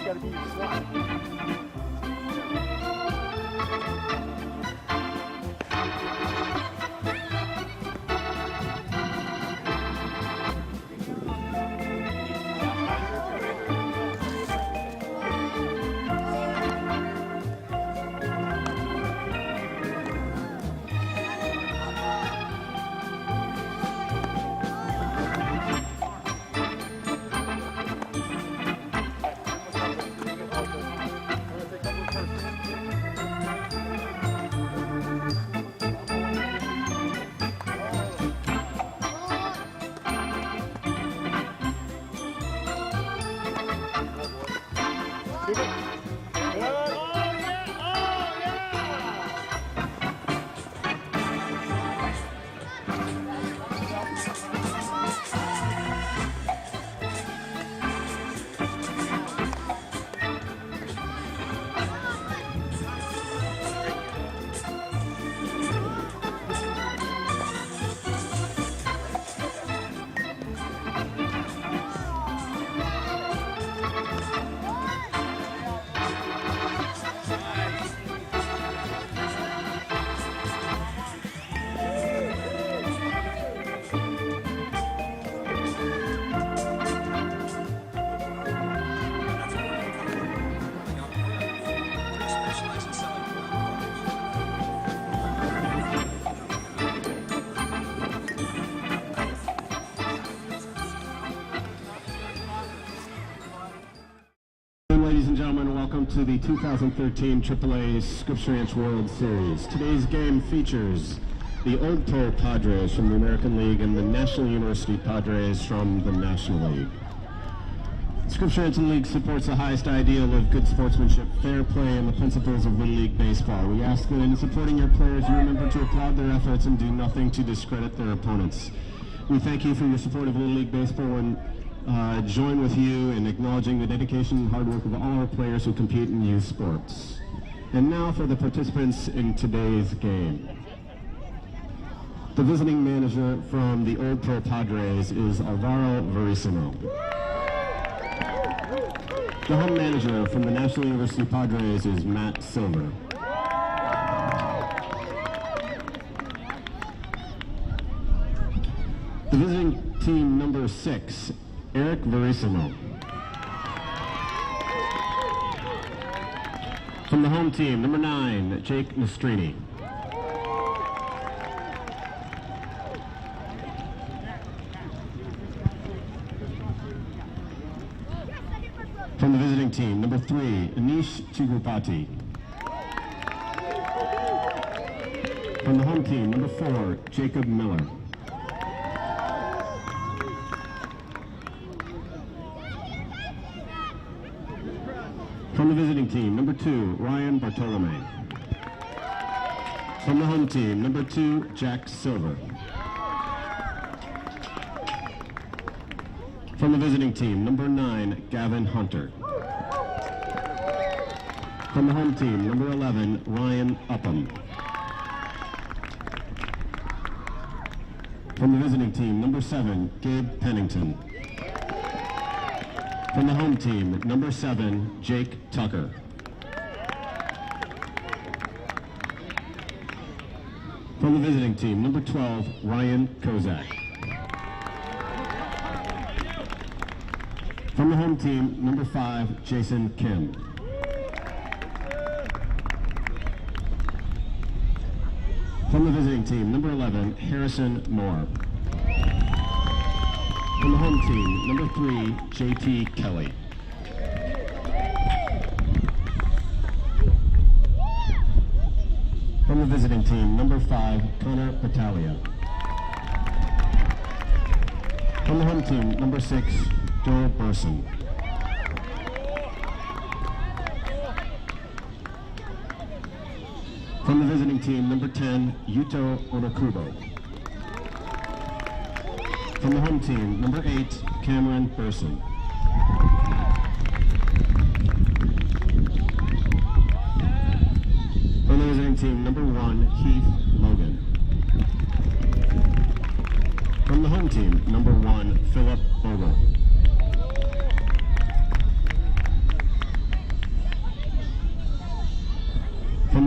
gotta be your slot. Ladies and gentlemen, welcome to the 2013 AAA Scripps Ranch World Series. Today's game features the Old Pro Padres from the American League and the National University Padres from the National League. Scripps Ranch League supports the highest ideal of good sportsmanship, fair play, and the principles of Little League Baseball. We ask that in supporting your players, you remember to applaud their efforts and do nothing to discredit their opponents. We thank you for your support of Little League Baseball and join with you in acknowledging the dedication and hard work of all our players who compete in youth sports. And now for the participants in today's game. The visiting manager from the Old Pro Padres is Alvaro Verissimo. The home manager from the National University Padres is Matt Silver. The visiting team number 6, Eric Verissimo. From the home team, number 9, Jake Nastrini. From the visiting team, number 3, Anish Chigupati. From the home team, number 4, Jacob Miller. From the visiting team, number 2, Ryan Bartolome. From the home team, number 2, Jack Silver. From the visiting team, number 9, Gavin Hunter. From the home team, number 11, Ryan Upham. From the visiting team, number 7, Gabe Pennington. From the home team, number 7, Jake Tucker. From the visiting team, number 12, Ryan Kozak. From the home team, number 5, Jason Kim. From the visiting team, number 11, Harrison Moore. From the home team, number 3, J.T. Kelly. From the visiting team, number 5, Connor Battaglia. From the home team, number 6, Joel Burson. From the visiting team, number 10, Yuto Onokubo. From the home team, number 8, Cameron Burson. From the visiting team, number 1, Heath Logan. From the home team, number 1, Philip Bogle.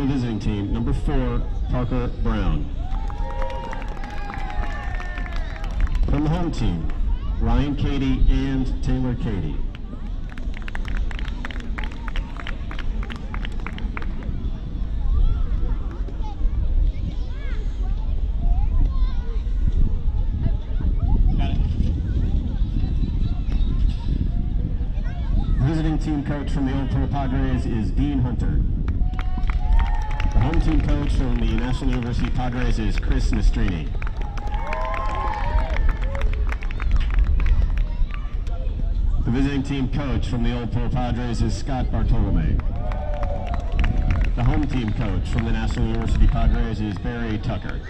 the visiting team, number 4, Parker Brown. From the home team, Ryan Cady and Taylor Cady. Visiting team coach from the Old Pro Padres is Dean Hunter. The home team coach from the National University Padres is Chris Nastrini. The visiting team coach from the Old Pro Padres is Scott Bartolome. The home team coach from the National University Padres is Barry Tucker.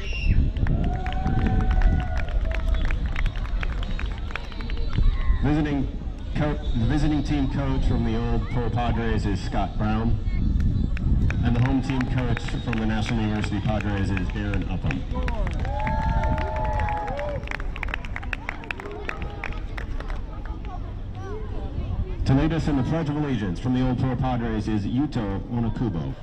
The visiting team coach from the Old Pro Padres is Scott Brown. And the home team coach from the National University Padres is Darren Upham. To lead us in the Pledge of Allegiance from the Old Pro Padres is Yuto Onokubo.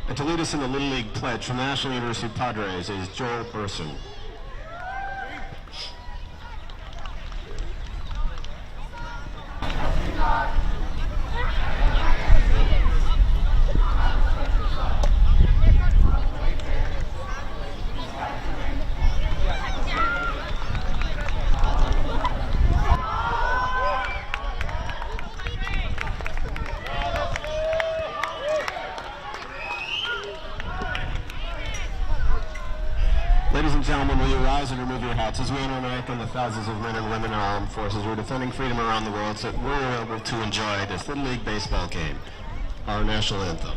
And to lead us in the Little League Pledge from the National University Padres is Joel Burson. Ladies and gentlemen, will you rise and remove your hats as we honor and awaken the thousands of men and women in our armed forces who are defending freedom around the world so that we're able to enjoy this Little League baseball game, our national anthem.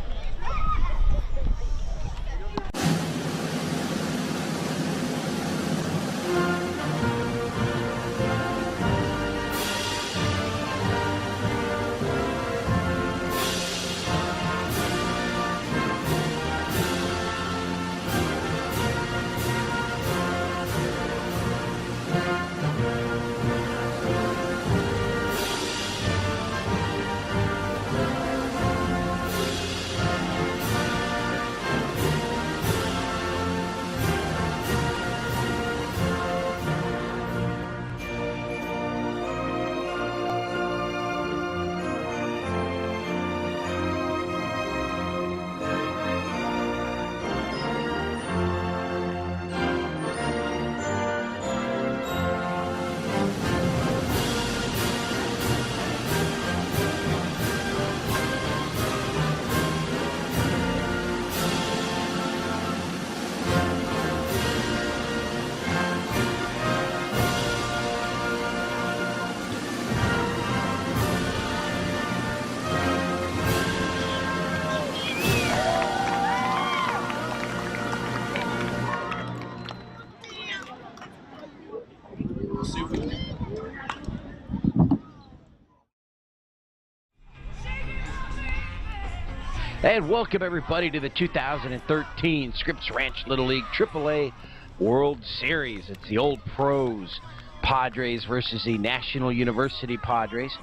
And welcome everybody to the 2013 Scripps Ranch Little League AAA World Series. It's the Old Pros Padres versus the National University Padres.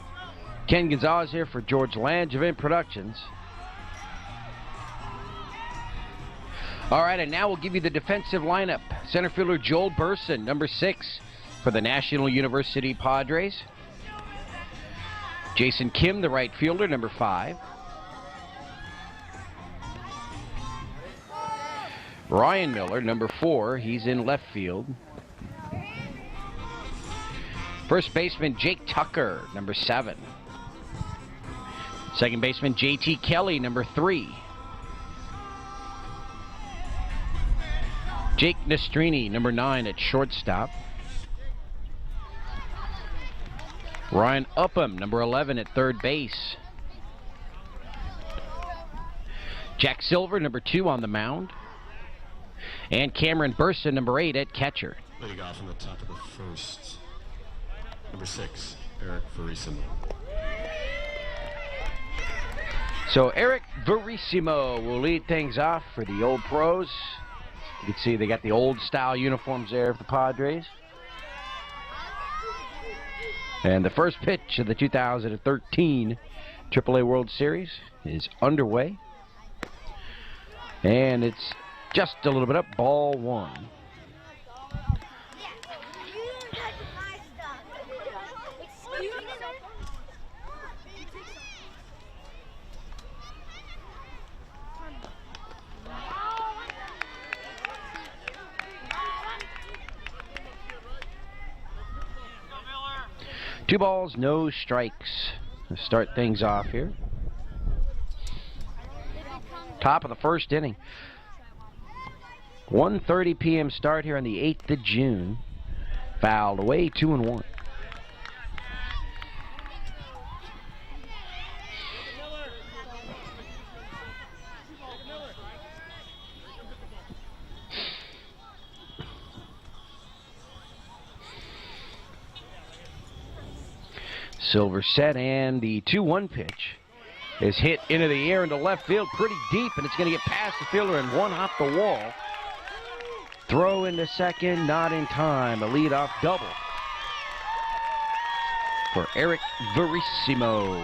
Ken Gonzalez here for George Langevin Productions. All right, and now we'll give you the defensive lineup. Center fielder Joel Burson, number 6 for the National University Padres. Jason Kim, the right fielder, number 5. Ryan Miller, number 4, he's in left field. First baseman Jake Tucker, number 7. Second baseman J.T. Kelly, number 3. Jake Nastrini, number 9 at shortstop. Ryan Upham, number 11 at third base. Jack Silver, number 2 on the mound. And Cameron Bursa, number 8 at catcher. Leading off on the top of the first, number 6, Eric Verissimo. So Eric Verissimo will lead things off for the Old Pros. You can see they got the old style uniforms there for the Padres. And the first pitch of the 2013 AAA World Series is underway. And it's just a little bit up, ball 1. Two balls, no strikes. Let's start things off here. Top of the first inning. 1:30 p.m. start here on the 8th of June. Fouled away, 2-1. Silver set, and the 2-1 pitch is hit into the air into left field pretty deep, and it's going to get past the fielder and one off the wall. Throw into second, not in time. A leadoff double for Eric Verissimo.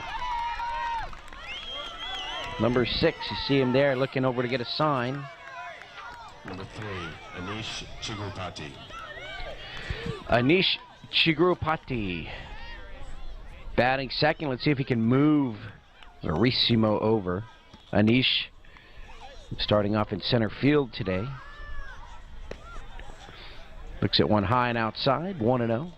Number 6, you see him there looking over to get a sign. Number 3, Anish Chigurupati. Anish Chigurupati batting second. Let's see if he can move Verissimo over. Anish starting off in center field today. Looks at one high and outside, 1-0.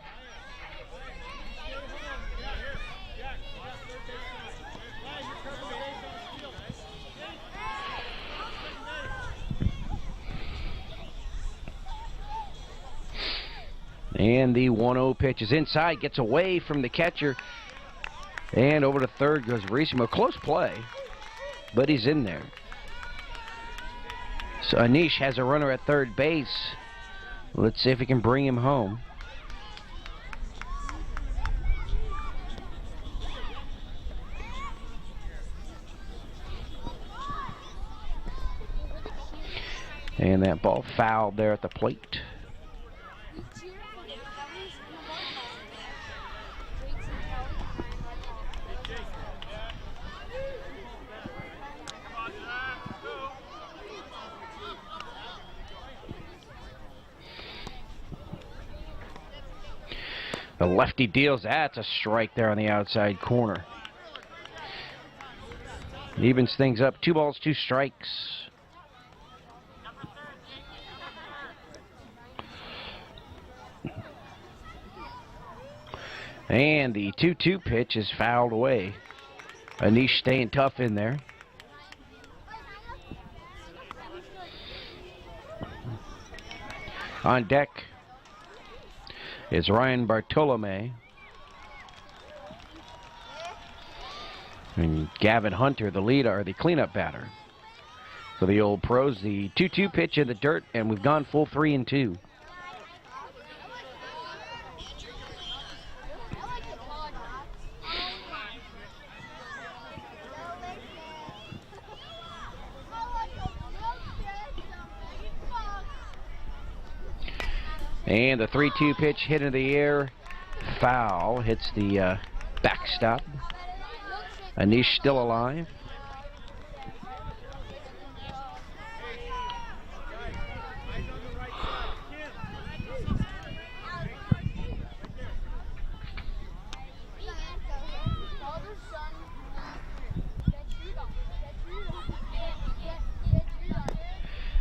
And the 1-0 pitch is inside, gets away from the catcher. And over to third goes Verissimo. Close play, but he's in there. So Anish has a runner at third base. Let's see if we can bring him home. And that ball fouled there at the plate. The lefty deals. That's a strike there on the outside corner. Evens things up. 2 balls, 2 strikes. And the 2-2 pitch is fouled away. Anish staying tough in there. On deck is Ryan Bartolome. And Gavin Hunter, the leader, or the cleanup batter for the Old Pros. The 2-2 pitch in the dirt, and we've gone full 3-2. And the 3-2 pitch hit into the air. Foul. Hits the backstop. Anish still alive.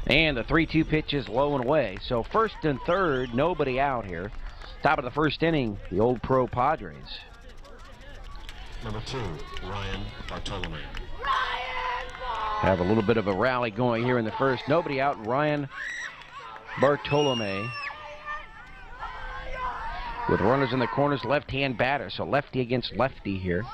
And the 3-2 pitch is low and away. So first and third, nobody out here. Top of the first inning, the Old Pro Padres. Number 2, Ryan Bartolome. Have a little bit of a rally going here in the first. Nobody out. Ryan Bartolome with runners in the corners, left-hand batter. So lefty against lefty here.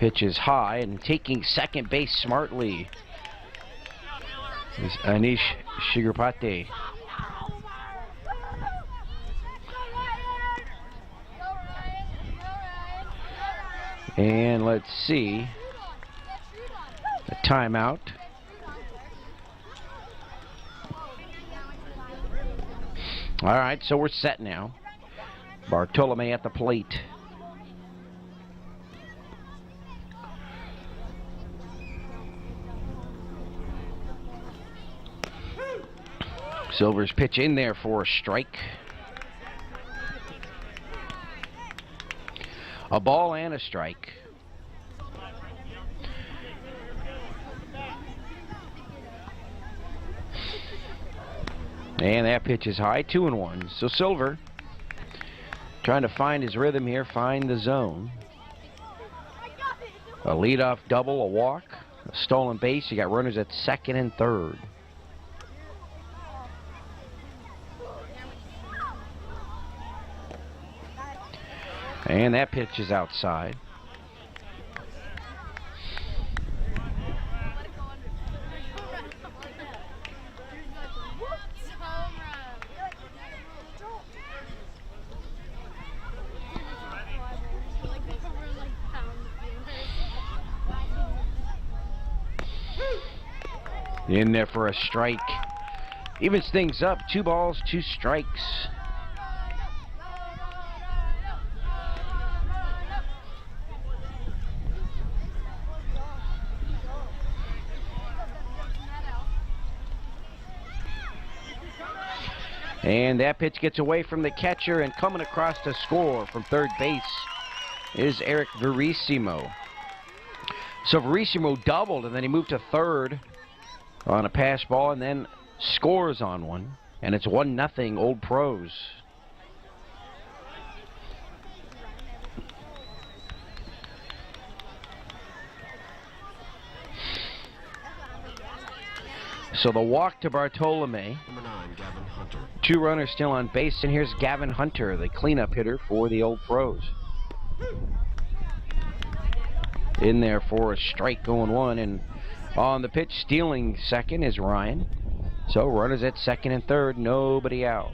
Pitch is high, and taking second base smartly is Anish Shigarpate. And let's see, a timeout. All right, so we're set now. Bartolome at the plate. Silver's pitch in there for a strike. A ball and a strike. And that pitch is high, 2-1. So Silver trying to find his rhythm here, find the zone. A leadoff double, a walk, a stolen base. You got runners at second and third. And that pitch is outside. In there for a strike. Evens things up. 2 balls, 2 strikes. And that pitch gets away from the catcher, and coming across to score from third base is Eric Verissimo. So Verissimo doubled, and then he moved to third on a pass ball, and then scores on one, and it's 1-0 Old Pros. So the walk to Bartolome. Number 9, Gavin Hunter. 2 runners still on base, and here's Gavin Hunter, the cleanup hitter for the Old Pros. In there for a strike, going 1, and on the pitch, stealing second is Ryan. So runners at second and third, nobody out.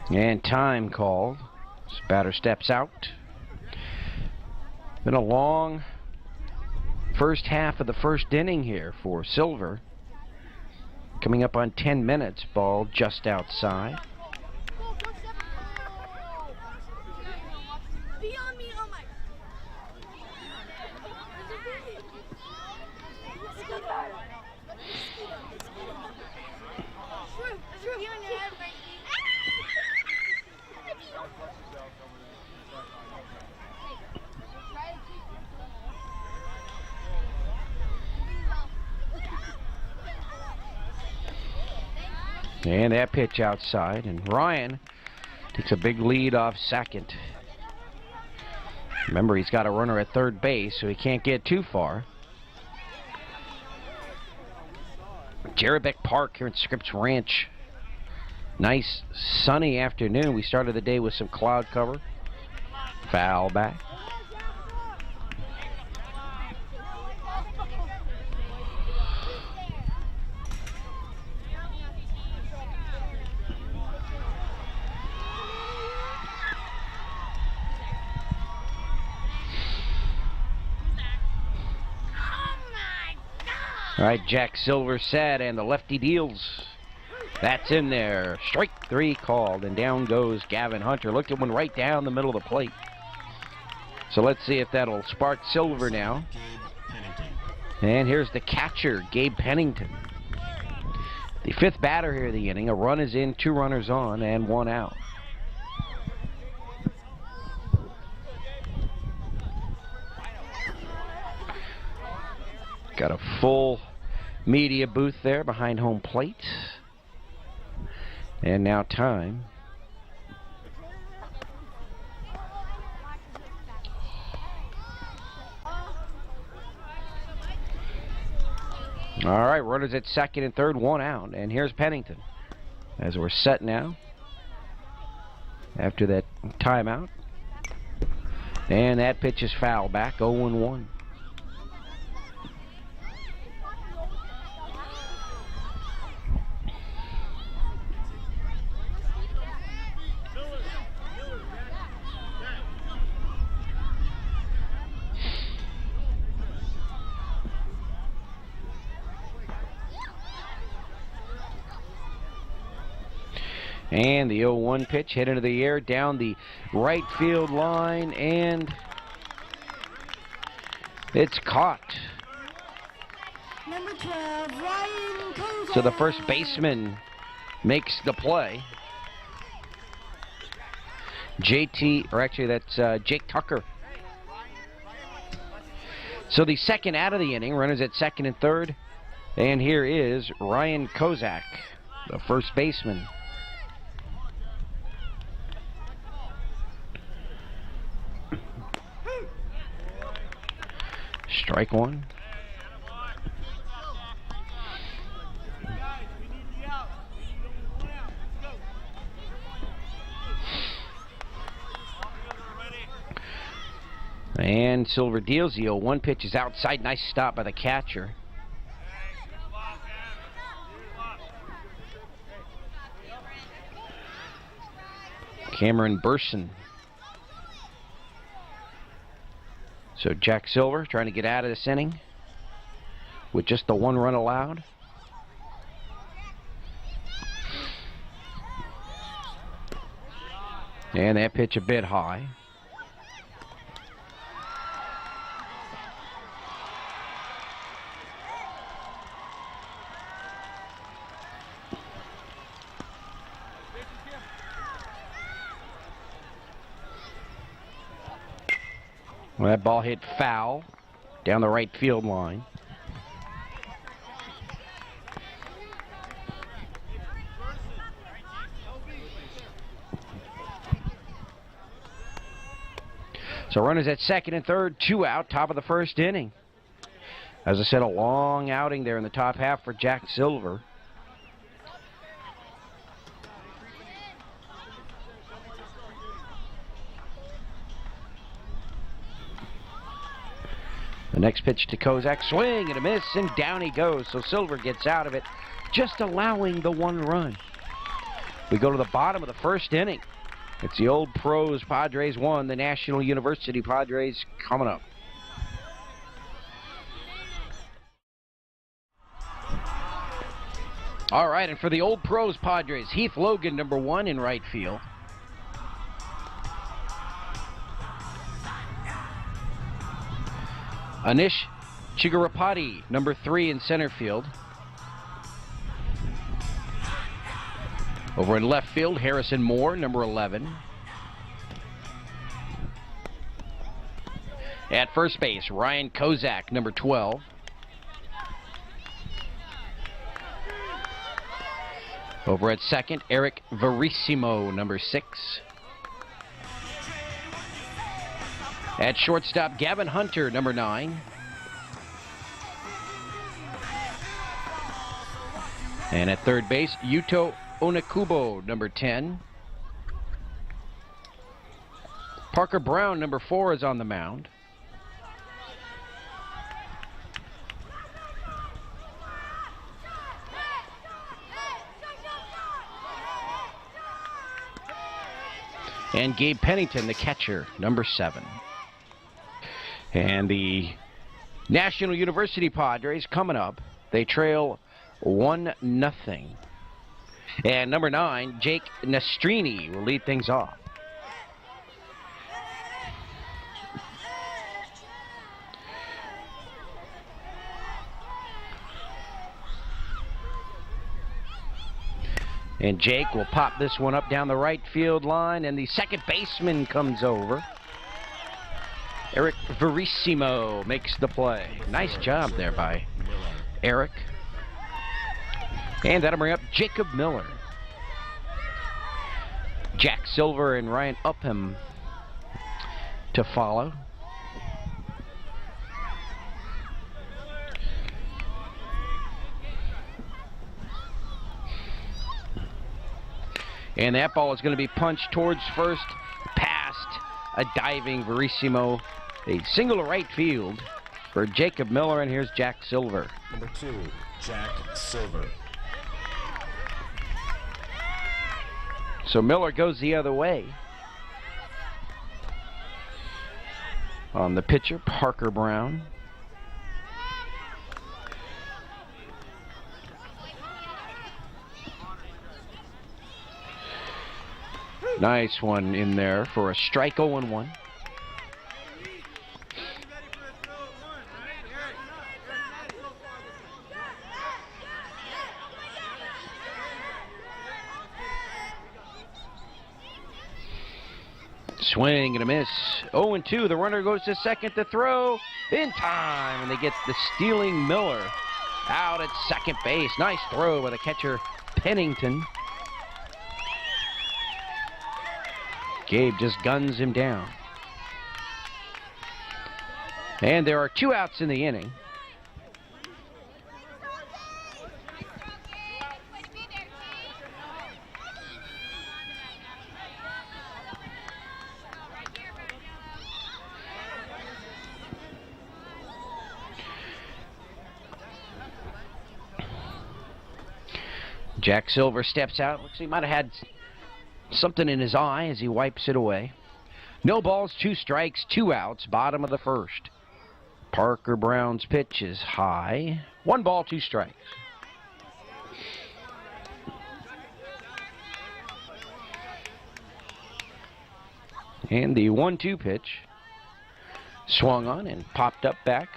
And time called. This batter steps out. Been a long first half of the first inning here for Silver. Coming up on 10 minutes. Ball just outside. And that pitch outside, and Ryan takes a big lead off second. Remember, he's got a runner at third base, so he can't get too far. Jerebeck Park here at Scripps Ranch. Nice sunny afternoon. We started the day with some cloud cover. Foul back. All right, Jack Silver set, and the lefty deals. That's in there. Strike 3 called, and down goes Gavin Hunter. Looked at one right down the middle of the plate. So let's see if that'll spark Silver now. And here's the catcher, Gabe Pennington. The 5th batter here of the inning. A run is in, 2 runners on, and 1 out. Got a full media booth there behind home plate. And now time. All right, runners at second and third, one out. And here's Pennington as we're set now after that timeout. And that pitch is foul back, 0-1. And the 0-1 pitch hit into the air down the right field line, and it's caught. Number 12, Ryan Kozak. So the first baseman makes the play. That's Jake Tucker. So the second out of the inning, runners at second and third. And here is Ryan Kozak, the first baseman. Strike one. And Silver deals the 0-1 pitch is outside. Nice stop by the catcher. Cameron Burson. So Jack Silver trying to get out of this inning with just the one run allowed. And that pitch a bit high. Well, that ball hit foul down the right field line. So runners at second and third, two out, top of the first inning. As I said, a long outing there in the top half for Jack Silver. The next pitch to Kozak, swing and a miss, and down he goes. So Silver gets out of it, just allowing the one run. We go to the bottom of the first inning. It's the Old Pros Padres 1, the National University Padres coming up. All right, and for the Old Pros Padres, Heath Logan, number 1 in right field. Anish Chigarapati, number 3 in center field. Over in left field, Harrison Moore, number 11. At first base, Ryan Kozak, number 12. Over at second, Eric Verissimo, number 6. At shortstop, Gavin Hunter, number 9. And at third base, Yuto Onekubo, number 10. Parker Brown, number 4, is on the mound. And Gabe Pennington, the catcher, number 7. And the National University Padres coming up. They trail 1-0. And number 9, Jake Nastrini, will lead things off. And Jake will pop this one up down the right field line, and the second baseman comes over. Eric Verissimo makes the play. Nice job there by Eric. And that'll bring up Jacob Miller. Jack Silver and Ryan Upham to follow. And that ball is going to be punched towards first, past a diving Verissimo. A single to right field for Jacob Miller, and here's Jack Silver. Number 2, Jack Silver. So Miller goes the other way. On the pitcher, Parker Brown. Nice one in there for a strike. 0-1. Swing and a miss. 0-2. The runner goes to second to throw in time, and they get the stealing Miller out at second base. Nice throw by the catcher, Pennington. Gabe just guns him down. And there are 2 outs in the inning. Jack Silver steps out. Looks like he might have had something in his eye as he wipes it away. No balls, 2 strikes, 2 outs, bottom of the first. Parker Brown's pitch is high. 1 ball, 2 strikes. And the 1-2 pitch swung on and popped up back.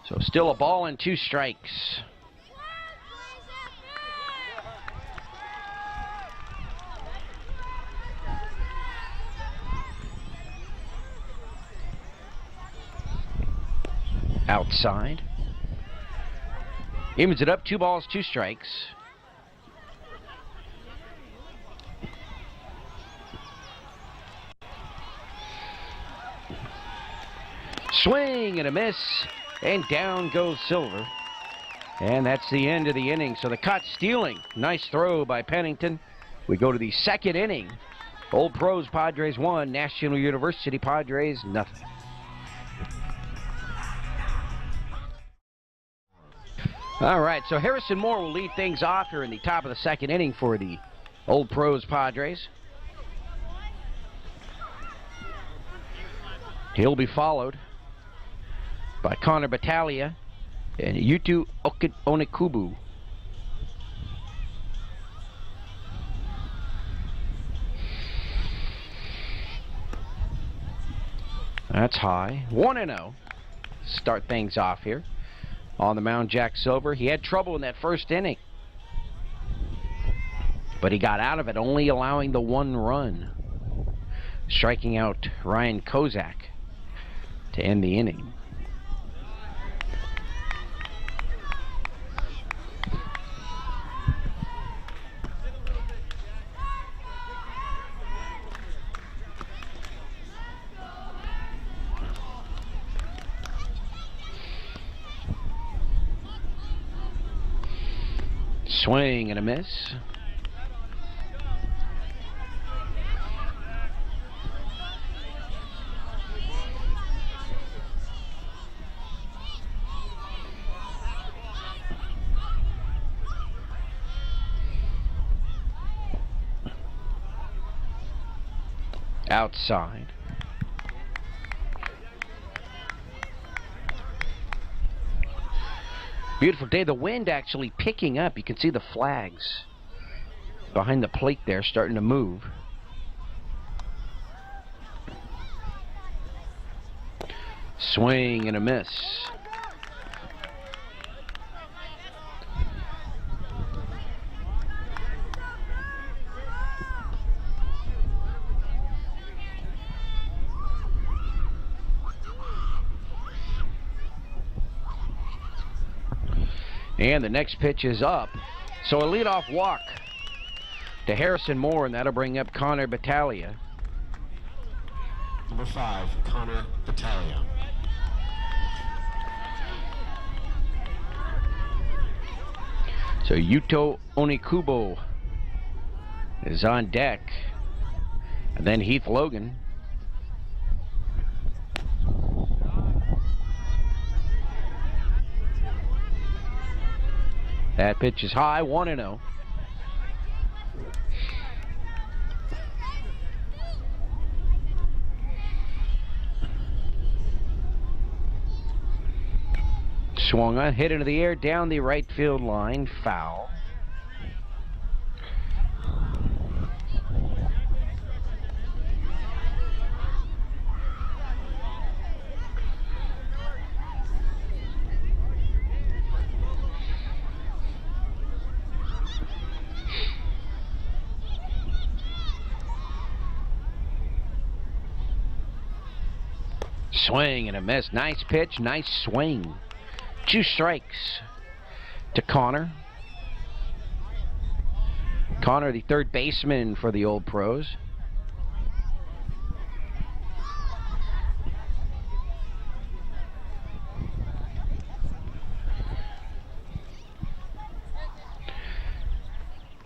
So still a ball and 2 strikes. Outside. Evens it up, 2 balls, 2 strikes. Swing and a miss, and down goes Silver. And that's the end of the inning. So the caught stealing. Nice throw by Pennington. We go to the second inning. Old Pros Padres 1, National University Padres nothing. All right, so Harrison Moore will lead things off here in the top of the second inning for the Old Pros Padres. He'll be followed by Connor Battaglia and Yutu Onekubu. That's high. 1-0. Start things off here. On the mound, Jack Silver. He had trouble in that first inning, but he got out of it, only allowing the 1 run, striking out Ryan Kozak to end the inning. Swing and a miss. Outside. Beautiful day. The wind actually picking up. You can see the flags behind the plate there starting to move. Swing and a miss. And the next pitch is up. So a leadoff walk to Harrison Moore, and that'll bring up Connor Battaglia. Number 5, Connor Battaglia. So Yuto Onikubo is on deck. And then Heath Logan. That pitch is high, 1-0. Swung on, hit into the air, down the right field line, foul. Swing and a miss. Nice pitch, nice swing. 2 strikes to Connor. Connor, the third baseman for the Old Pros.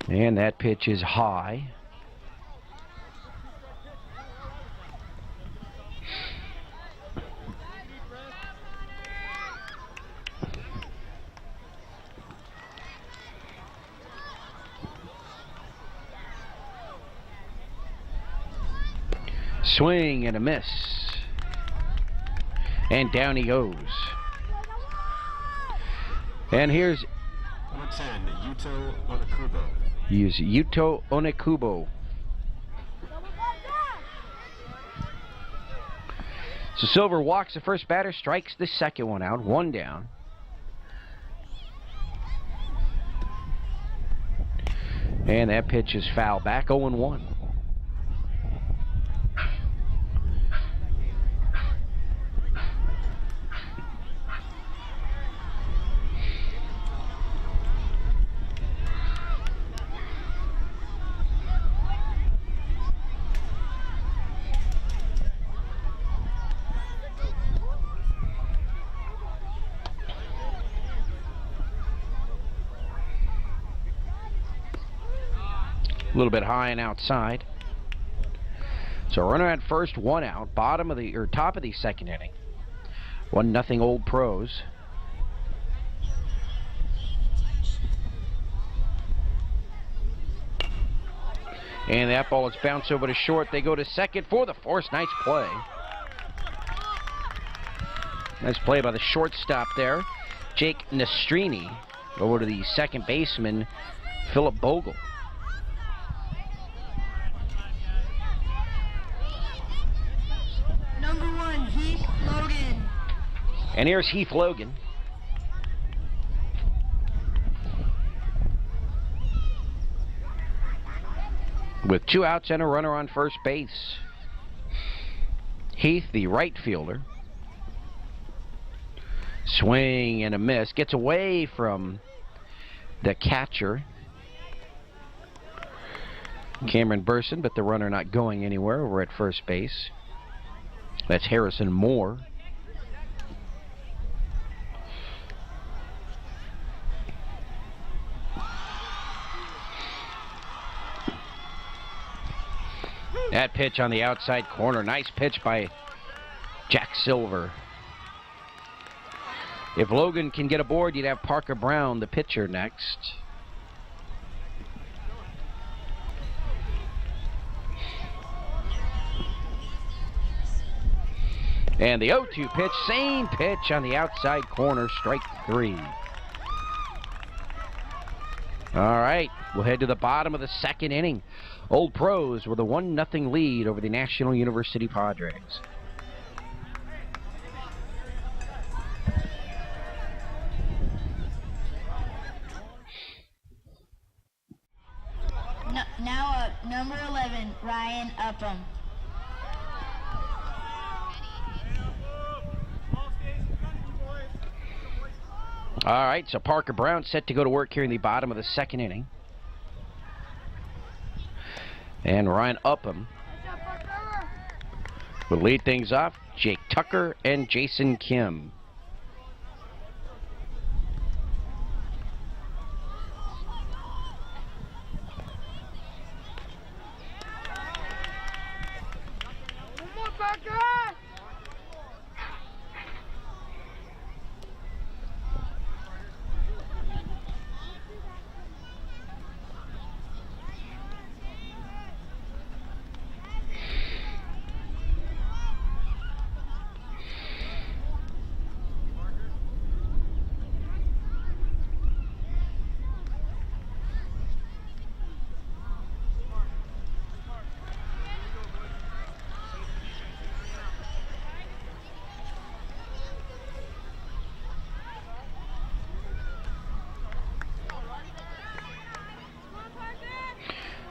And that pitch is high. Swing and a miss. And down he goes. And here's Number 10, Yuto Onikubo. Here's Yuto Onikubo. So Silver walks the first batter, strikes the second one out, 1 down. And that pitch is foul back, 0-1. A little bit high and outside. So runner at first, 1 out. Top of the second inning. 1-0 Old Pros. And that ball is bounced over to short. They go to second for the force. Nice play. Nice play by the shortstop there, Jake Nastrini. Over to the second baseman, Philip Bogle. And here's Heath Logan. With 2 outs and a runner on first base. Heath, the right fielder. Swing and a miss. Gets away from the catcher, Cameron Burson, but the runner not going anywhere over at first base. That's Harrison Moore. That pitch on the outside corner. Nice pitch by Jack Silver. If Logan can get aboard, you'd have Parker Brown, the pitcher, next. And the 0-2 pitch, same pitch on the outside corner, strike 3. All right, we'll head to the bottom of the second inning. Old Pros with a 1-0 lead over the National University Padres. Now up, number 11, Ryan Upham. All right, so Parker Brown set to go to work here in the bottom of the second inning. And Ryan Upham will lead things off. Jake Tucker and Jason Kim.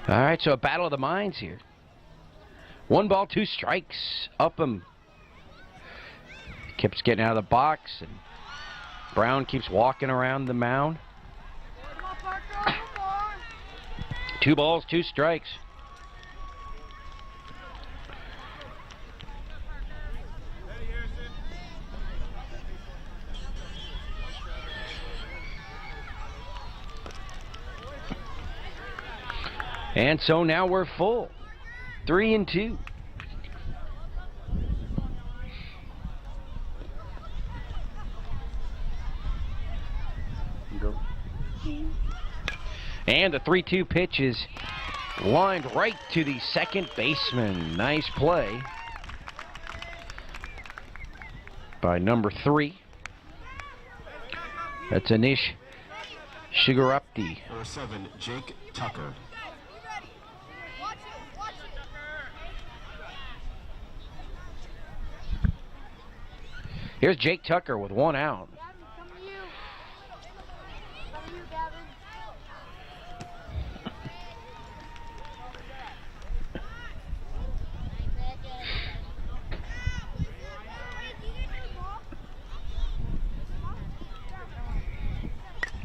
All right, so a battle of the minds here. 1 ball, 2 strikes. Upham keeps getting out of the box, and Brown keeps walking around the mound. 2 balls, 2 strikes. And so now we're full. 3-2. And the 3-2 pitch is lined right to the second baseman. Nice play by number 3. That's Anish Shigarapti. Number 7, Jake Tucker. Here's Jake Tucker with 1 out.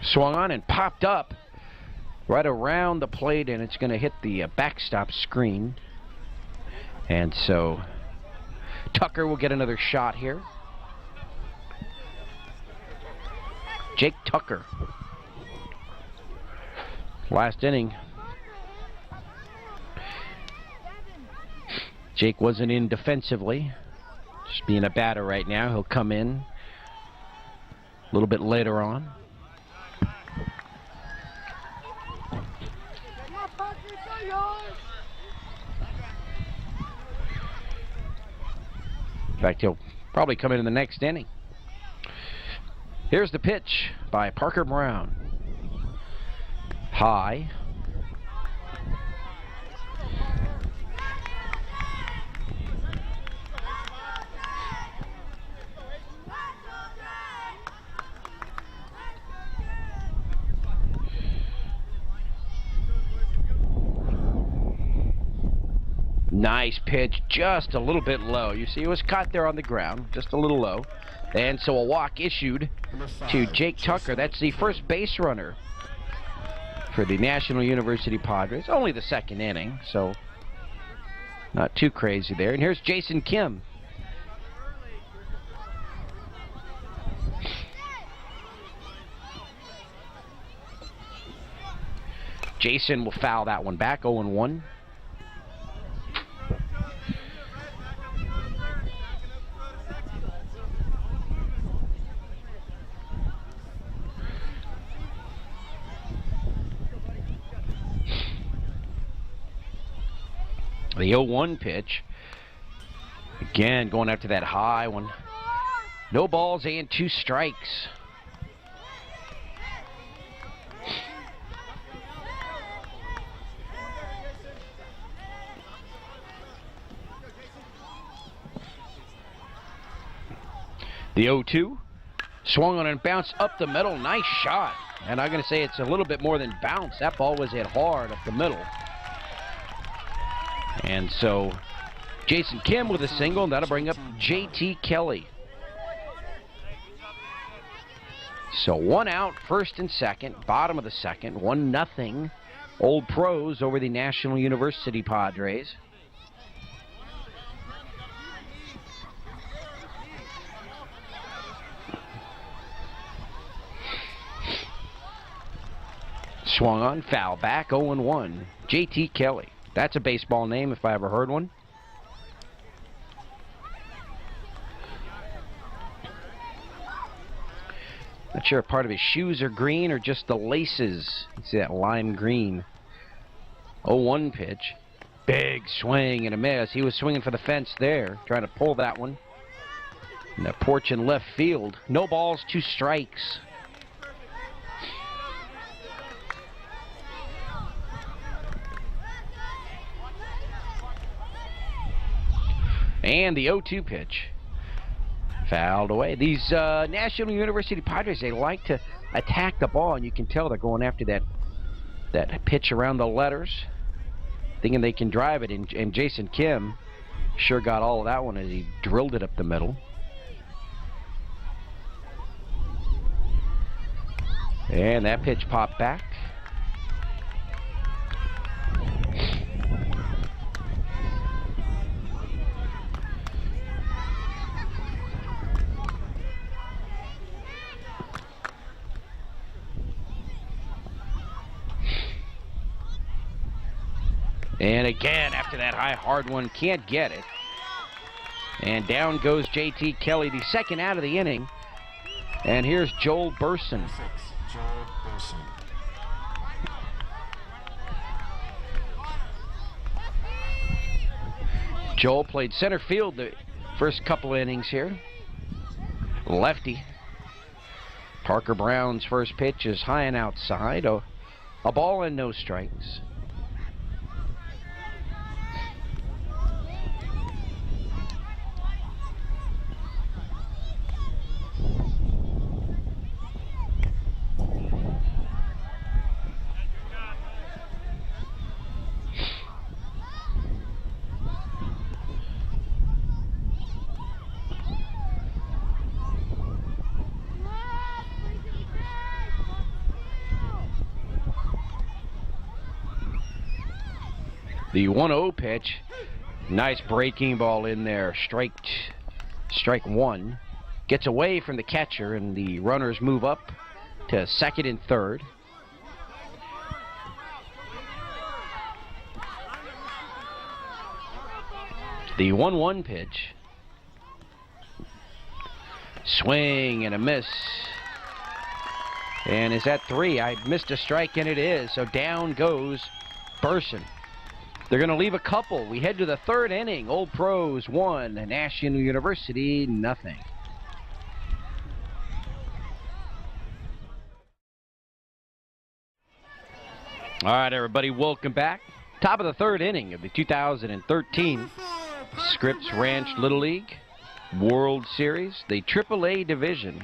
Swung on and popped up right around the plate, and it's going to hit the backstop screen. And so Tucker will get another shot here. Jake Tucker. Last inning, Jake wasn't in defensively. Just being a batter right now. He'll come in a little bit later on. In fact, he'll probably come in the next inning. Here's the pitch by Parker Brown. High. Nice pitch, just a little bit low. You see, it was caught there on the ground, just a little low. And so a walk issued to Jake Tucker. That's the first base runner for the National University Padres. Only the second inning, so not too crazy there. And here's Jason Kim. Jason will foul that one back, 0-1. The 0-1 pitch. Again, going after that high one. No balls and 2 strikes. The 0-2. Swung on and bounced up the middle. Nice shot. And I'm going to say it's a little bit more than bounce. That ball was hit hard up the middle. And so Jason Kim with a single, and that'll bring up J.T. Kelly. So 1 out, first and second, bottom of the second, 1-0. Old Pros over the National University Padres. Swung on, foul back, 0-1. J.T. Kelly. That's a baseball name if I ever heard one. Not sure if part of his shoes are green or just the laces. You see that lime green. 0-1 pitch. Big swing and a miss. He was swinging for the fence there, trying to pull that one. In the porch in left field. No balls, 2 strikes. And the 0-2 pitch. Fouled away. These National University Padres, they like to attack the ball, and you can tell they're going after that pitch around the letters, thinking they can drive it. And Jason Kim sure got all of that one as he drilled it up the middle. And that pitch popped back. And again, after that high, hard one, can't get it. And down goes J.T. Kelly, the second out of the inning. And here's Joel Burson. Joel Burson. Joel played center field the first couple innings here. Lefty. Parker Brown's first pitch is high and outside. A ball and no strikes. The 1-0 pitch, nice breaking ball in there. Strike one. Gets away from the catcher, and the runners move up to second and third. The 1-1 pitch. Swing and a miss. And is that 3? I missed a strike, and it is. So down goes Burson. They're going to leave a couple. We head to the third inning. Old Pros 1, National University nothing. All right, everybody, welcome back. Top of the third inning of the 2013 Scripps Ranch Little League World Series, the AAA division.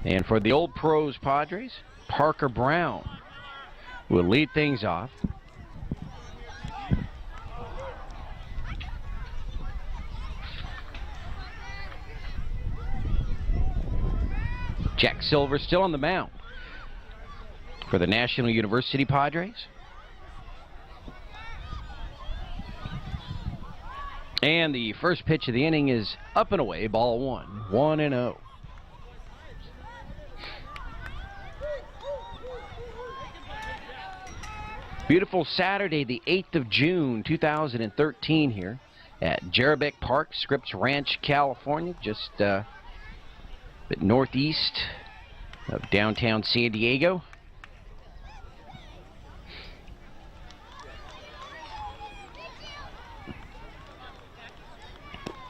And for the Old Pros Padres, Parker Brown will lead things off. Jack Silver still on the mound for the National University Padres. And the first pitch of the inning is up and away, ball 1, 1-0. Beautiful Saturday, the 8th of June, 2013 here at Jerebeck Park, Scripps Ranch, California, just a bit northeast of downtown San Diego.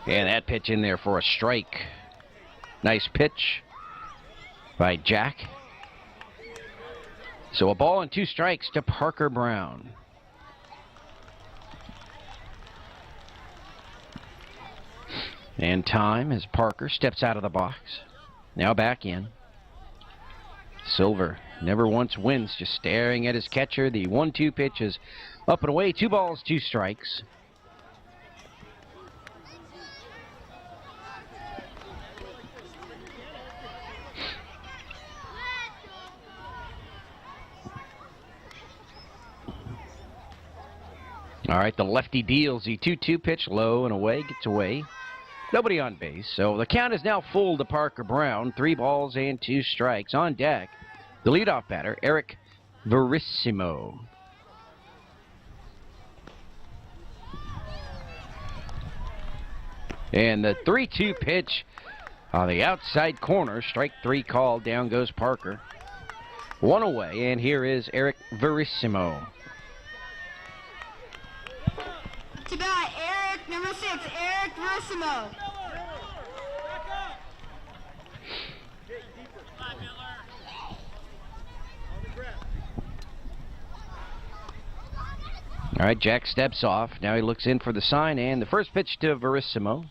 And that pitch in there for a strike. Nice pitch by Jack. So a ball and 2 strikes to Parker Brown. And time as Parker steps out of the box. Now back in. Silver never once wins, just staring at his catcher. The 1-2 pitch is up and away. 2 balls, 2 strikes. All right, the lefty deals the 2-2 pitch low and away, gets away. Nobody on base, so the count is now full to Parker Brown. 3 balls and 2 strikes. On deck, the leadoff batter, Eric Verissimo. And the 3-2 pitch on the outside corner, strike 3 called. Down goes Parker. 1 away, and here is Eric Verissimo. To bat, Eric, number 6, Eric Verissimo. All right, Jack steps off. Now he looks in for the sign, and the first pitch to Verissimo.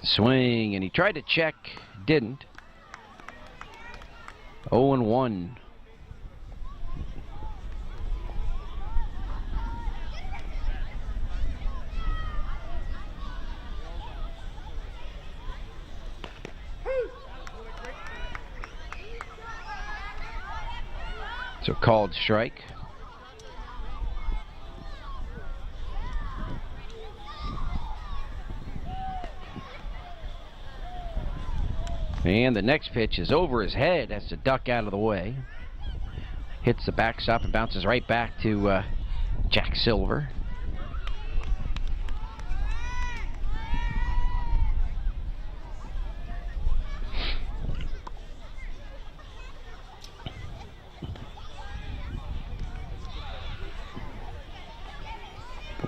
Swing, and he tried to check, didn't. 0-1. So called strike. And the next pitch is over his head. Has to duck out of the way. Hits the backstop and bounces right back to Jack Silver.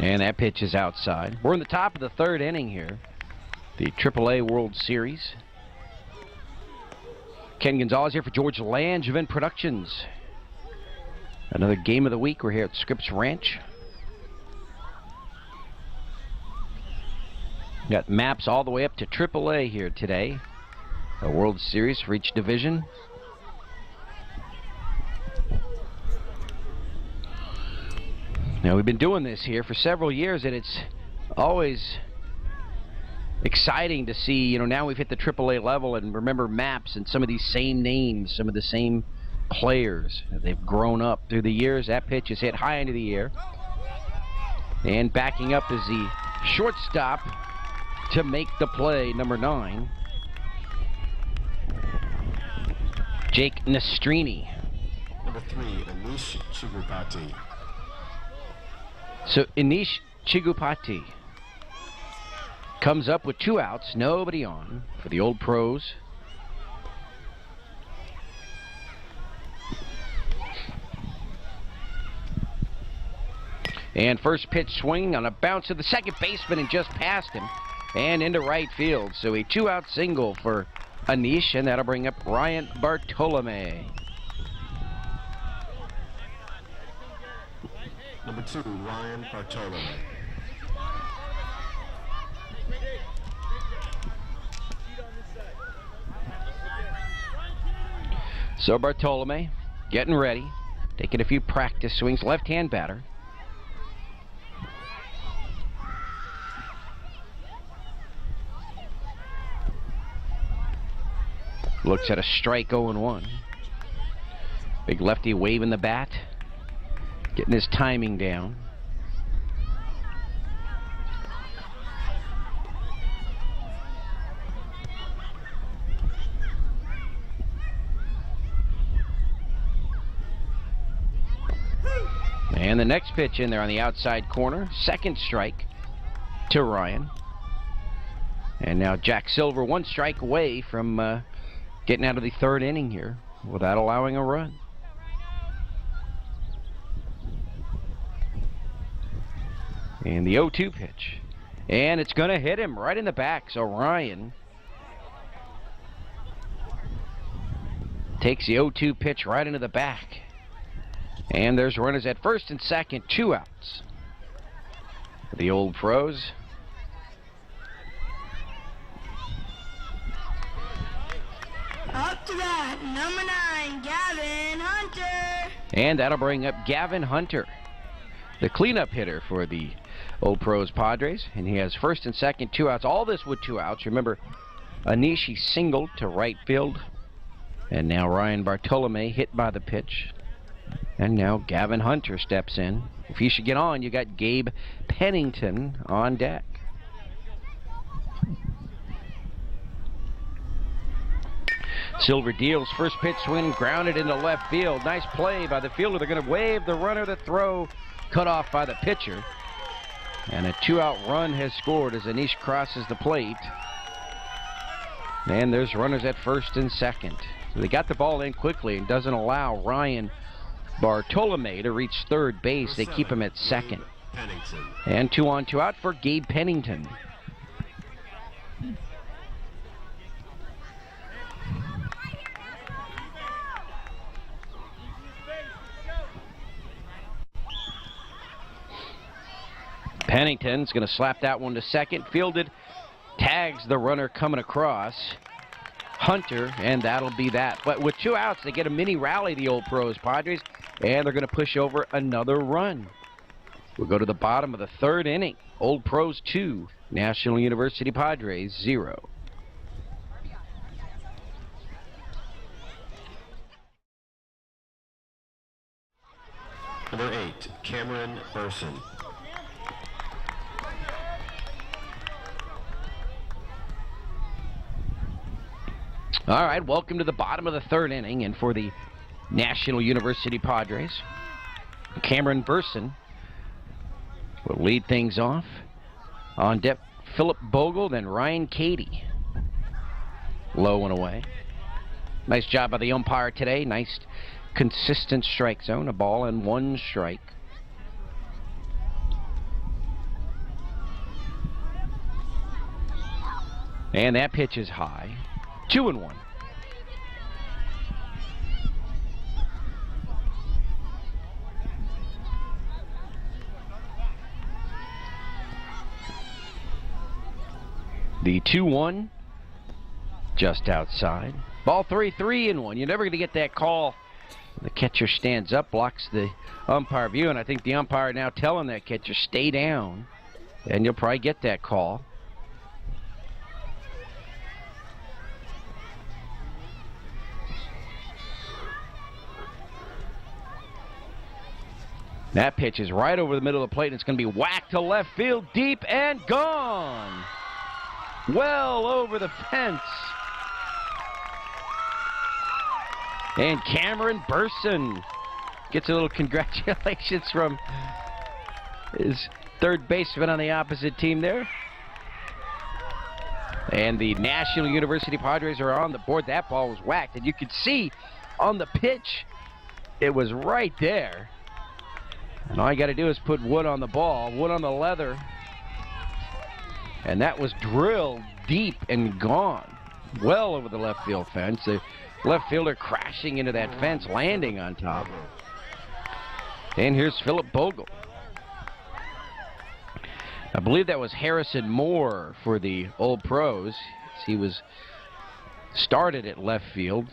And that pitch is outside. We're in the top of the 3rd inning here. The AAA World Series. Ken Gonzalez here for George Langevin Productions. Another game of the week. We're here at Scripps Ranch. Got maps all the way up to AAA here today. A World Series for each division. Now, we've been doing this here for several years, and it's always exciting to see, you know, now we've hit the AAA level and remember maps and some of these same names, some of the same players. They've grown up through the years. That pitch is hit high into the air. And backing up is the shortstop to make the play, number 9. Jake Nastrini. Number 3, Anish Chigupati. So Anish Chigupati comes up with 2 outs, nobody on for the Old Pros. And first pitch swing on a bounce to the second baseman and just past him and into right field. So a 2-out single for Anish, and that'll bring up Ryan Bartolome. Number 2, Ryan Bartolome. So Bartolome getting ready, taking a few practice swings, left-hand batter. Looks at a strike, 0-1. Big lefty waving the bat, getting his timing down. And the next pitch in there on the outside corner, second strike to Ryan. And now Jack Silver 1 strike away from getting out of the 3rd inning here without allowing a run. And the 0-2 pitch. And it's going to hit him right in the back. So Ryan takes the 0-2 pitch right into the back. And there's runners at first and second, 2 outs. The Old Pros. Up to that, number 9, Gavin Hunter. And that'll bring up Gavin Hunter, the cleanup hitter for the Old Pros Padres. And he has first and second, 2 outs. All this with 2 outs. Remember, Anishi singled to right field. And now Ryan Bartolome hit by the pitch. And now Gavin Hunter steps in. If he should get on, you got Gabe Pennington on deck. Silver deals first pitch swing, grounded into left field. Nice play by the fielder. They're going to wave the runner to throw, cut off by the pitcher. And a 2-out run has scored as Anish crosses the plate. And there's runners at first and second. So they got the ball in quickly and doesn't allow Ryan Bartolome to reach third base. They keep him at second. And 2 on, 2 out for Gabe Pennington. Pennington's going to slap that one to second. Fielded, tags the runner coming across. Hunter, and that'll be that. But with 2 outs, they get a mini rally, the Old Pros Padres, and they're going to push over another run. We'll go to the bottom of the 3rd inning. Old Pros 2, National University Padres 0. Number 8, Cameron Burson. All right, welcome to the bottom of the 3rd inning, and for the National University Padres, Cameron Burson will lead things off. On deck, Philip Bogle, then Ryan Cady. Low and away. Nice job by the umpire today. Nice consistent strike zone. A ball and 1 strike. And that pitch is high. 2-1. The 2-1 just outside. Ball 3, 3-1. You're never going to get that call. The catcher stands up, blocks the umpire view, and I think the umpire now telling that catcher, stay down, and you'll probably get that call. That pitch is right over the middle of the plate, and it's going to be whacked to left field, deep and gone. Well over the fence. And Cameron Burson gets a little congratulations from his third baseman on the opposite team there. And the National University Padres are on the board. That ball was whacked, and you could see on the pitch, it was right there. And all you got to do is put wood on the ball, wood on the leather. And that was drilled deep and gone. Well over the left field fence. The left fielder crashing into that fence, landing on top. And here's Philip Bogle. I believe that was Harrison Moore for the Old Pros. He was started at left field.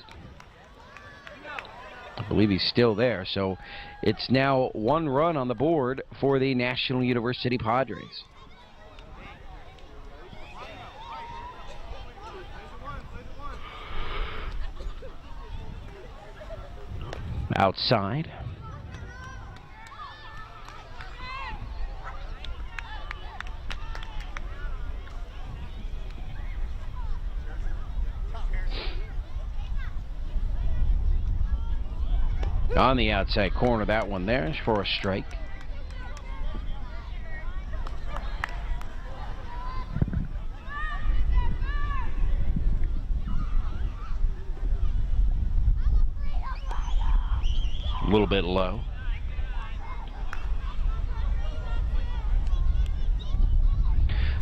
I believe he's still there. So it's now 1 run on the board for the National University Padres. Outside. On the outside corner, that one there is for a strike. A little bit low.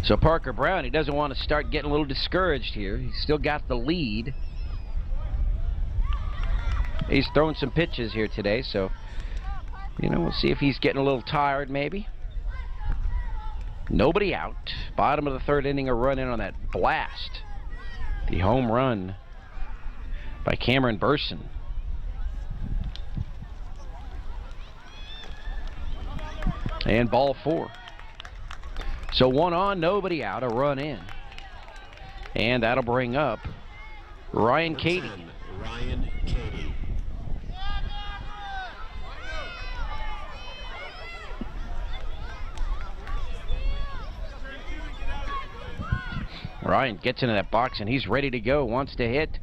So Parker Brown, he doesn't want to start getting a little discouraged here. He's still got the lead. He's throwing some pitches here today, so, you know, we'll see if he's getting a little tired maybe. Nobody out. Bottom of the 3rd inning, a run in on that blast. The home run by Cameron Burson. And ball 4. So 1 on, nobody out, a run in. And that'll bring up Ryan Cady. Ryan Cady. Ryan gets into that box, and he's ready to go, wants to hit.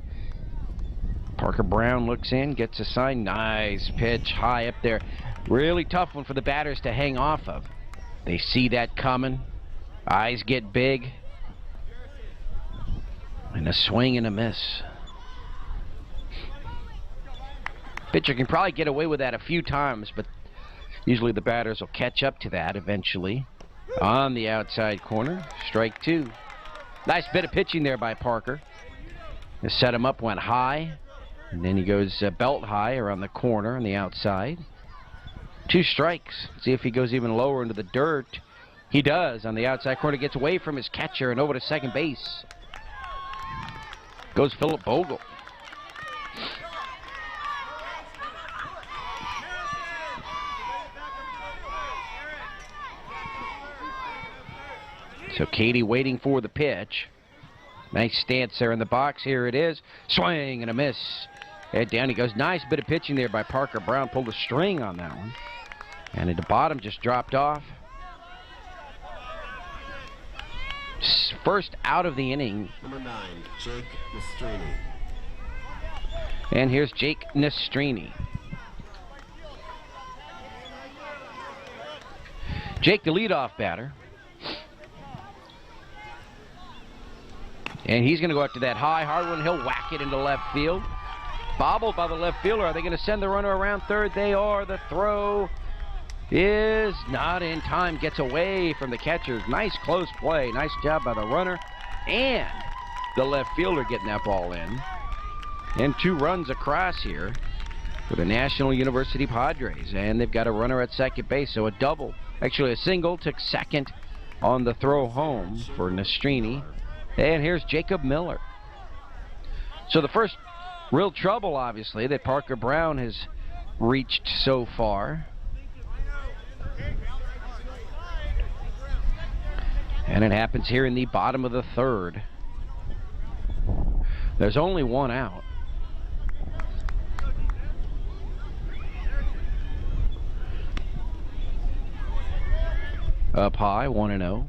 Parker Brown looks in, gets a sign. Nice pitch, high up there. Really tough one for the batters to hang off of. They see that coming. Eyes get big. And a swing and a miss. Pitcher can probably get away with that a few times, but usually the batters will catch up to that eventually. On the outside corner, strike two. Nice bit of pitching there by Parker. The set him up, went high, and then he goes belt high around the corner on the outside. 2 strikes. See if he goes even lower into the dirt. He does on the outside corner, gets away from his catcher and over to second base. Goes Philip Bogle. So Katie waiting for the pitch. Nice stance there in the box. Here it is. Swing and a miss. Head down he goes. Nice bit of pitching there by Parker Brown. Pulled a string on that one. And at the bottom just dropped off. First out of the inning. Number 9, Jake Nastrini. And here's Jake Nastrini. Jake, the leadoff batter. And he's going to go after that high, hard one. He'll whack it into left field. Bobbled by the left fielder. Are they going to send the runner around third? They are. The throw is not in time. Gets away from the catcher. Nice close play. Nice job by the runner and the left fielder getting that ball in. And 2 runs across here for the National University Padres. And they've got a runner at second base. So a double. Actually, a single took second on the throw home for Nastrini. And here's Jacob Miller. So the first real trouble, obviously, that Parker Brown has reached so far. And it happens here in the bottom of the third. There's only 1 out. Up high, 1-0.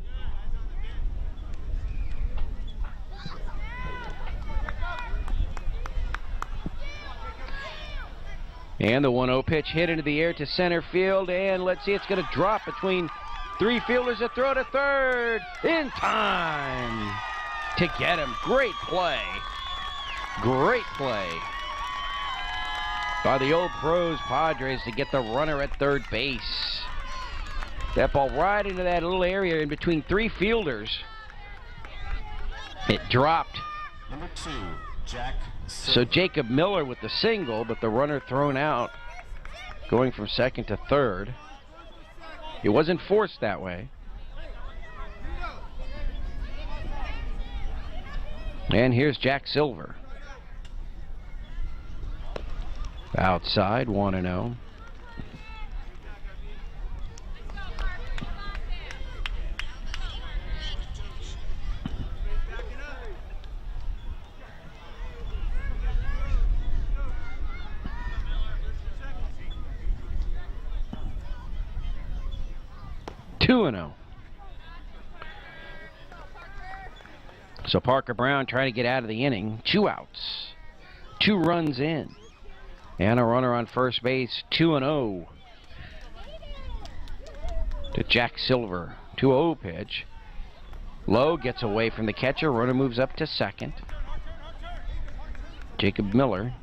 And the 1-0 pitch hit into the air to center field, and let's see, it's going to drop between 3 fielders. A throw to third in time to get him. Great play. Great play by the Old Pros Padres to get the runner at third base. That ball right into that little area in between 3 fielders. It dropped. Number 2, Jack. So Jacob Miller with the single, but the runner thrown out, going from second to third. It wasn't forced that way. And here's Jack Silver. Outside, 1-0. So Parker Brown trying to get out of the inning. 2 outs. 2 runs in. And a runner on first base. 2-0 to Jack Silver. 2-0 pitch. Low gets away from the catcher. Runner moves up to second. Jacob Miller.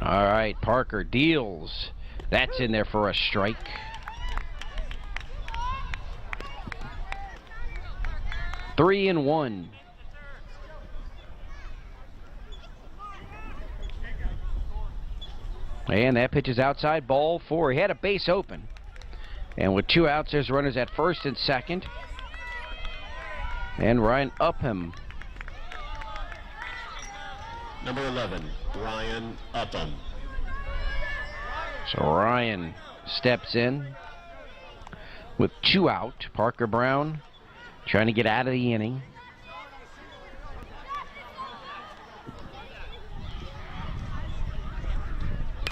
All right, Parker deals. That's in there for a strike. Three and one. And that pitch is outside, ball 4. He had a base open. And with 2 outs, there's runners at first and second. And Ryan Upham. Number 11, Ryan Upham. So Ryan steps in with 2 out. Parker Brown trying to get out of the inning.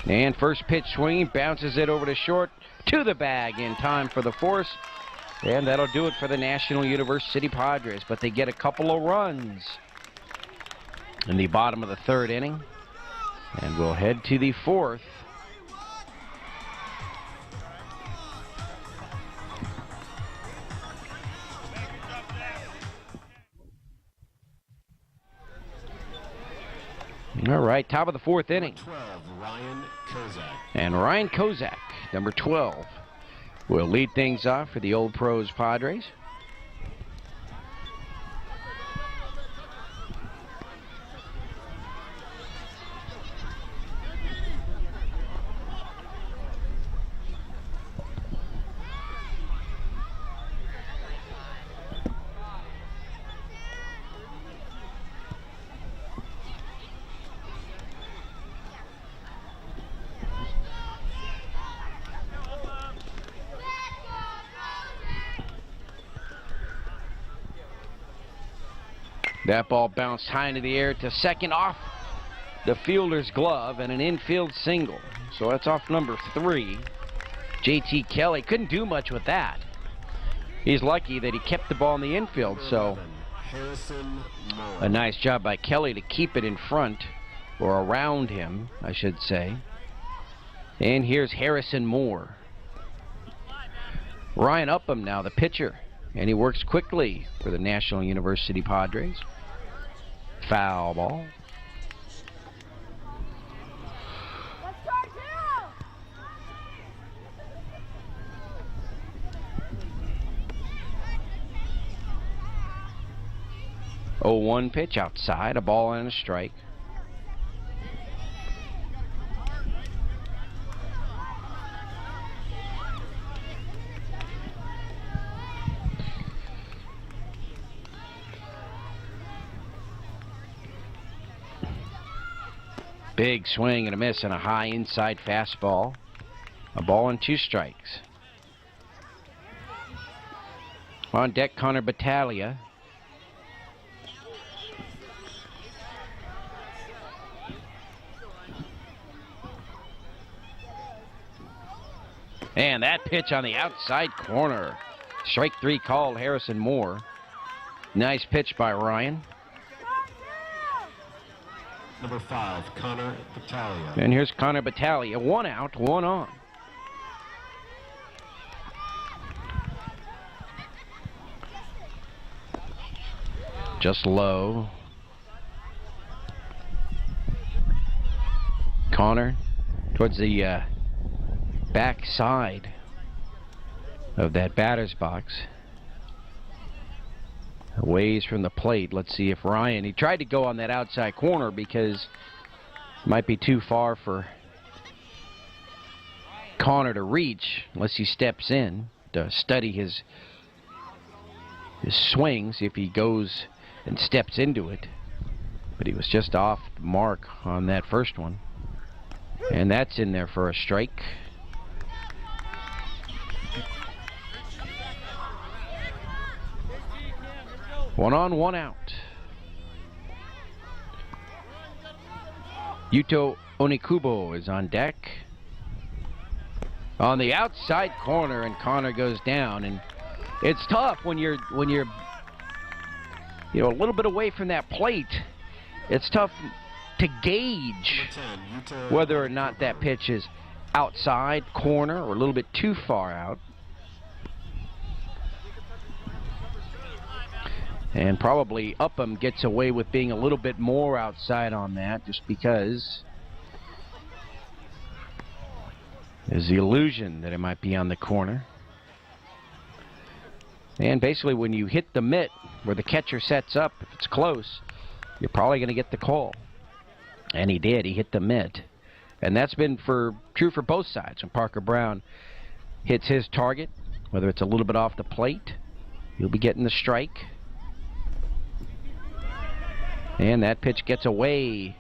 And first pitch swinging, bounces it over to short, to the bag in time for the force. And that'll do it for the National University Padres, but they get a couple of runs in the bottom of the third inning. And we'll head to the fourth. All right, top of the fourth inning. 12, Ryan Kozak. And Ryan Kozak, number 12, will lead things off for the Old Pros Padres. That ball bounced high into the air to second, off the fielder's glove, and an infield single. So that's off number 3. J.T. Kelly couldn't do much with that. He's lucky that he kept the ball in the infield, so a nice job by Kelly to keep it in front, or around him, I should say. And here's Harrison Moore. Ryan Upham now, the pitcher, and he works quickly for the National University Padres. Foul ball. Oh, 1 pitch outside, a ball and a strike. Big swing and a miss and a high inside fastball. A ball and 2 strikes. On deck, Connor Battaglia. And that pitch on the outside corner. Strike 3 called Harrison Moore. Nice pitch by Ryan. Number 5, Connor Battaglia. And here's Connor Battaglia. 1 out, 1 on. Just low. Connor towards the back side of that batter's box. A ways from the plate. Let's see if Ryan, he tried to go on that outside corner because it might be too far for Connor to reach unless he steps in to study his swing, see if he goes and steps into it. But he was just off the mark on that first one. And that's in there for a strike. One on, 1 out. Yuto Onikubo is on deck. On the outside corner, and Connor goes down. And it's tough when you're a little bit away from that plate. It's tough to gauge whether or not that pitch is outside corner or a little bit too far out. And probably Upham gets away with being a little bit more outside on that just because there's the illusion that it might be on the corner. And basically when you hit the mitt where the catcher sets up, if it's close, you're probably going to get the call. And he did. He hit the mitt. And that's been true for both sides. When Parker Brown hits his target, whether it's a little bit off the plate, he'll be getting the strike. And that pitch gets away.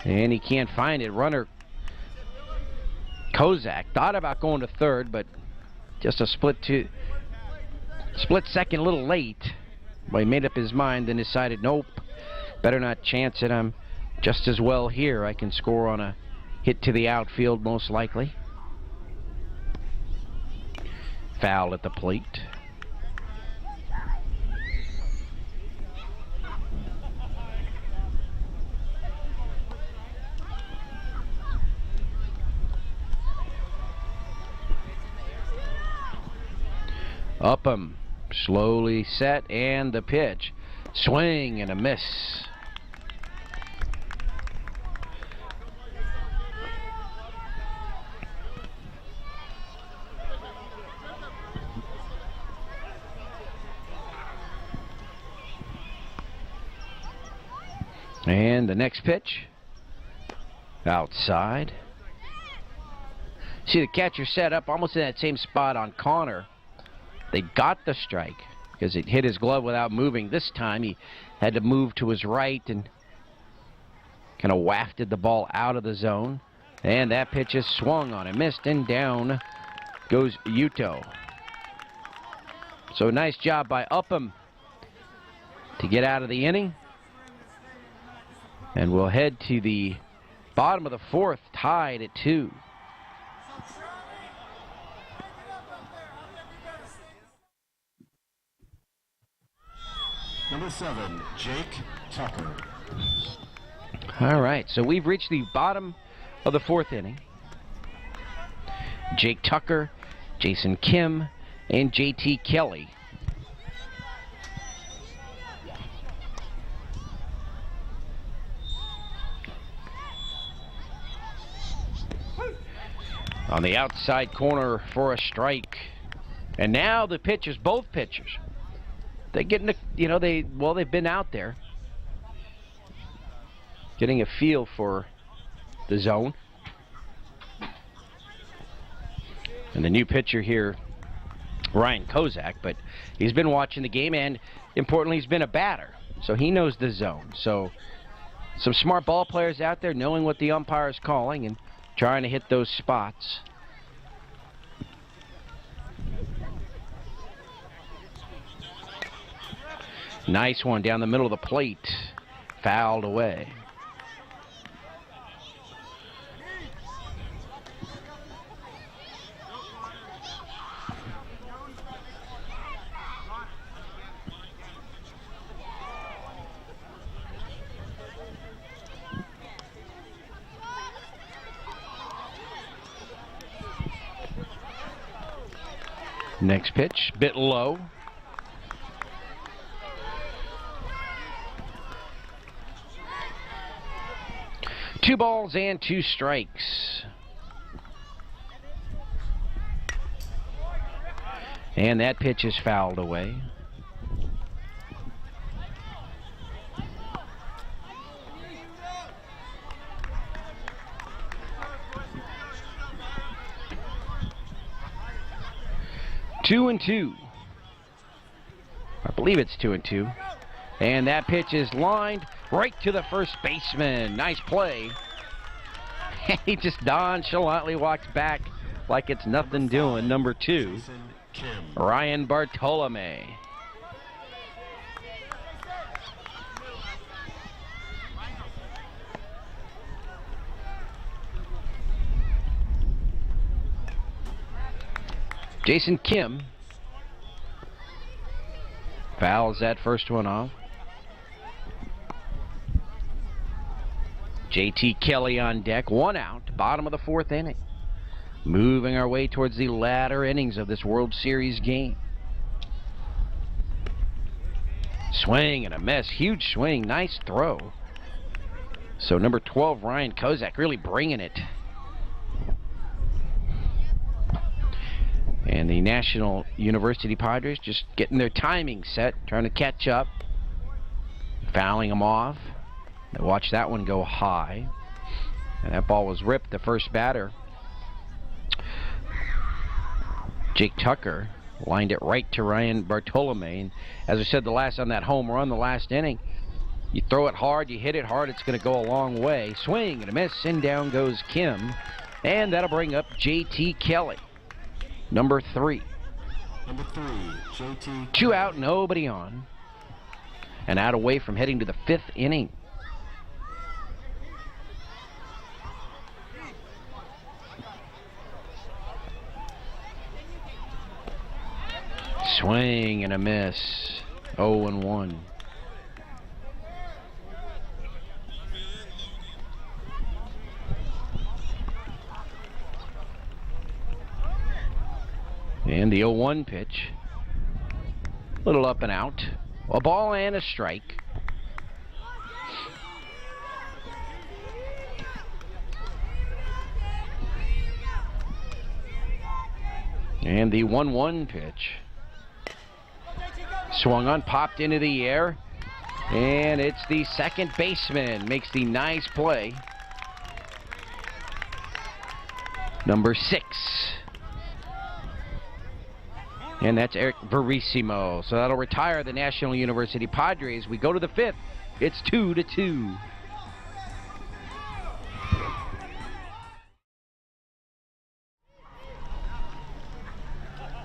And he can't find it. Runner Kozak thought about going to third, but just a split second a little late. But he made up his mind and decided, nope, better not chance it. I'm just as well here. I can score on a hit to the outfield most likely. Foul at the plate. Upham slowly set, and the pitch. Swing and a miss. And the next pitch. Outside. See the catcher set up almost in that same spot on Connor. They got the strike because it hit his glove without moving. This time he had to move to his right and kind of wafted the ball out of the zone. And that pitch is swung on and missed, and down goes Yuto. So nice job by Upham to get out of the inning. And we'll head to the bottom of the fourth, tied at 2. Number 7, Jake Tucker. All right, so we've reached the bottom of the fourth inning. Jake Tucker, Jason Kim, and JT Kelly. On the outside corner for a strike. And now the pitchers, both pitchers, they getting, they've been out there getting a feel for the zone. And the new pitcher here, Ryan Kozak, but he's been watching the game, and importantly, he's been a batter, so he knows the zone. So some smart ball players out there knowing what the umpire is calling and trying to hit those spots. Nice one down the middle of the plate. Fouled away. Next pitch, bit low. Two balls and two strikes. And that pitch is fouled away. Two and two. I believe it's 2-2. And that pitch is lined right to the first baseman. Nice play. He just nonchalantly walks back like it's nothing doing. Number 2, Ryan Bartolome. Jason Kim fouls that first one off. JT Kelly on deck, 1 out, bottom of the fourth inning. Moving our way towards the latter innings of this World Series game. Swing and a miss, huge swing, nice throw. So number 12, Ryan Kozak, really bringing it. And the National University Padres just getting their timing set, trying to catch up. Fouling them off. Watch that one go high. And that ball was ripped. The first batter, Jake Tucker, lined it right to Ryan Bartolome. And as I said on that home run, the last inning, you throw it hard, you hit it hard, it's going to go a long way. Swing and a miss, and down goes Kim. And that'll bring up JT Kelly. Number 3. Number 3, JT. 2 out, nobody on. And out away from heading to the 5th inning. Swing and a miss. 0-1. And the 0-1 pitch. Little up and out. A ball and a strike. And the 1-1 pitch. Swung on, popped into the air. And it's the second baseman. Makes the nice play. Number 6. And that's Eric Verissimo. So that'll retire the National University Padres. We go to the 5th. It's 2-2.